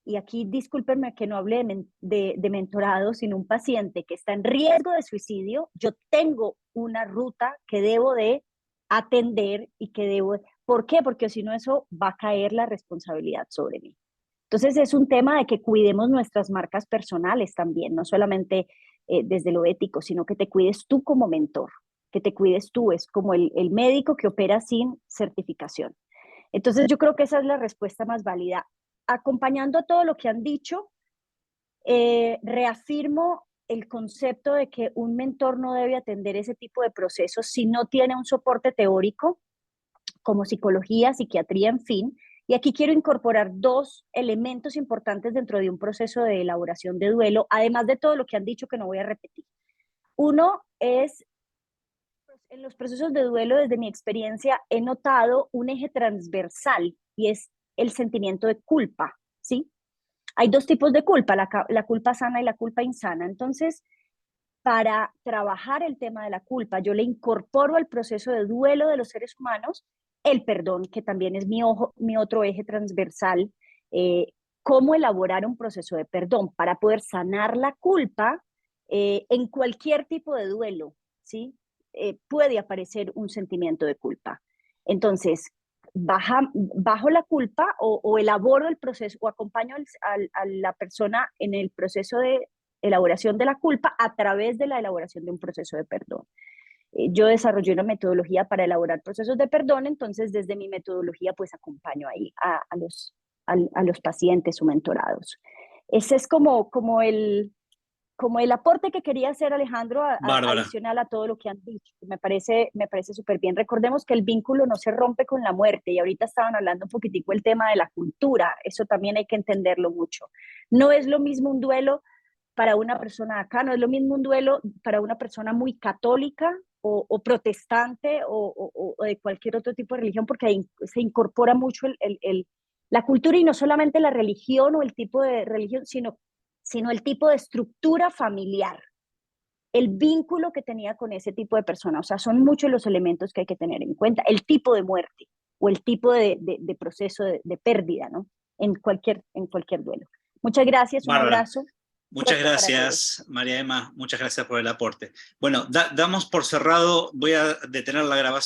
y aquí discúlpenme que no hable de mentorado, sino un paciente que está en riesgo de suicidio, yo tengo una ruta que debo de atender y que debo... ¿Por qué? Porque si no, eso va a caer la responsabilidad sobre mí. Entonces es un tema de que cuidemos nuestras marcas personales también, no solamente desde lo ético, sino que te cuides tú como mentor, que te cuides tú, es como el médico que opera sin certificación. Entonces yo creo que esa es la respuesta más válida. Acompañando a todo lo que han dicho, reafirmo el concepto de que un mentor no debe atender ese tipo de procesos si no tiene un soporte teórico, como psicología, psiquiatría, en fin. Y aquí quiero incorporar 2 elementos importantes dentro de un proceso de elaboración de duelo, además de todo lo que han dicho que no voy a repetir. Uno es, en los procesos de duelo, desde mi experiencia, he notado un eje transversal y es el sentimiento de culpa, ¿sí? Hay 2 tipos de culpa, la culpa sana y la culpa insana. Entonces, para trabajar el tema de la culpa, yo le incorporo al proceso de duelo de los seres humanos el perdón, que también es mi otro eje transversal. Cómo elaborar un proceso de perdón para poder sanar la culpa en cualquier tipo de duelo, ¿sí? Puede aparecer un sentimiento de culpa. Entonces, bajo la culpa o elaboro el proceso o acompaño a la persona en el proceso de elaboración de la culpa a través de la elaboración de un proceso de perdón. Yo desarrollé una metodología para elaborar procesos de perdón, entonces desde mi metodología pues acompaño ahí a los a los pacientes o mentorados. Ese es como el aporte que quería hacer, Alejandro, adicional a todo lo que han dicho. Me parece súper bien. Recordemos que el vínculo no se rompe con la muerte, y ahorita estaban hablando un poquitico el tema de la cultura. Eso también hay que entenderlo mucho. No es lo mismo un duelo para una persona acá, no es lo mismo un duelo para una persona muy católica o protestante o de cualquier otro tipo de religión, porque ahí se incorpora mucho la cultura, y no solamente la religión o el tipo de religión, sino el tipo de estructura familiar, el vínculo que tenía con ese tipo de persona. O sea, son muchos los elementos que hay que tener en cuenta, el tipo de muerte o el tipo de proceso de pérdida, ¿no? En cualquier duelo. Muchas gracias, un abrazo. Muchas gracias, María Emma, muchas gracias por el aporte. Bueno, damos por cerrado, voy a detener la grabación.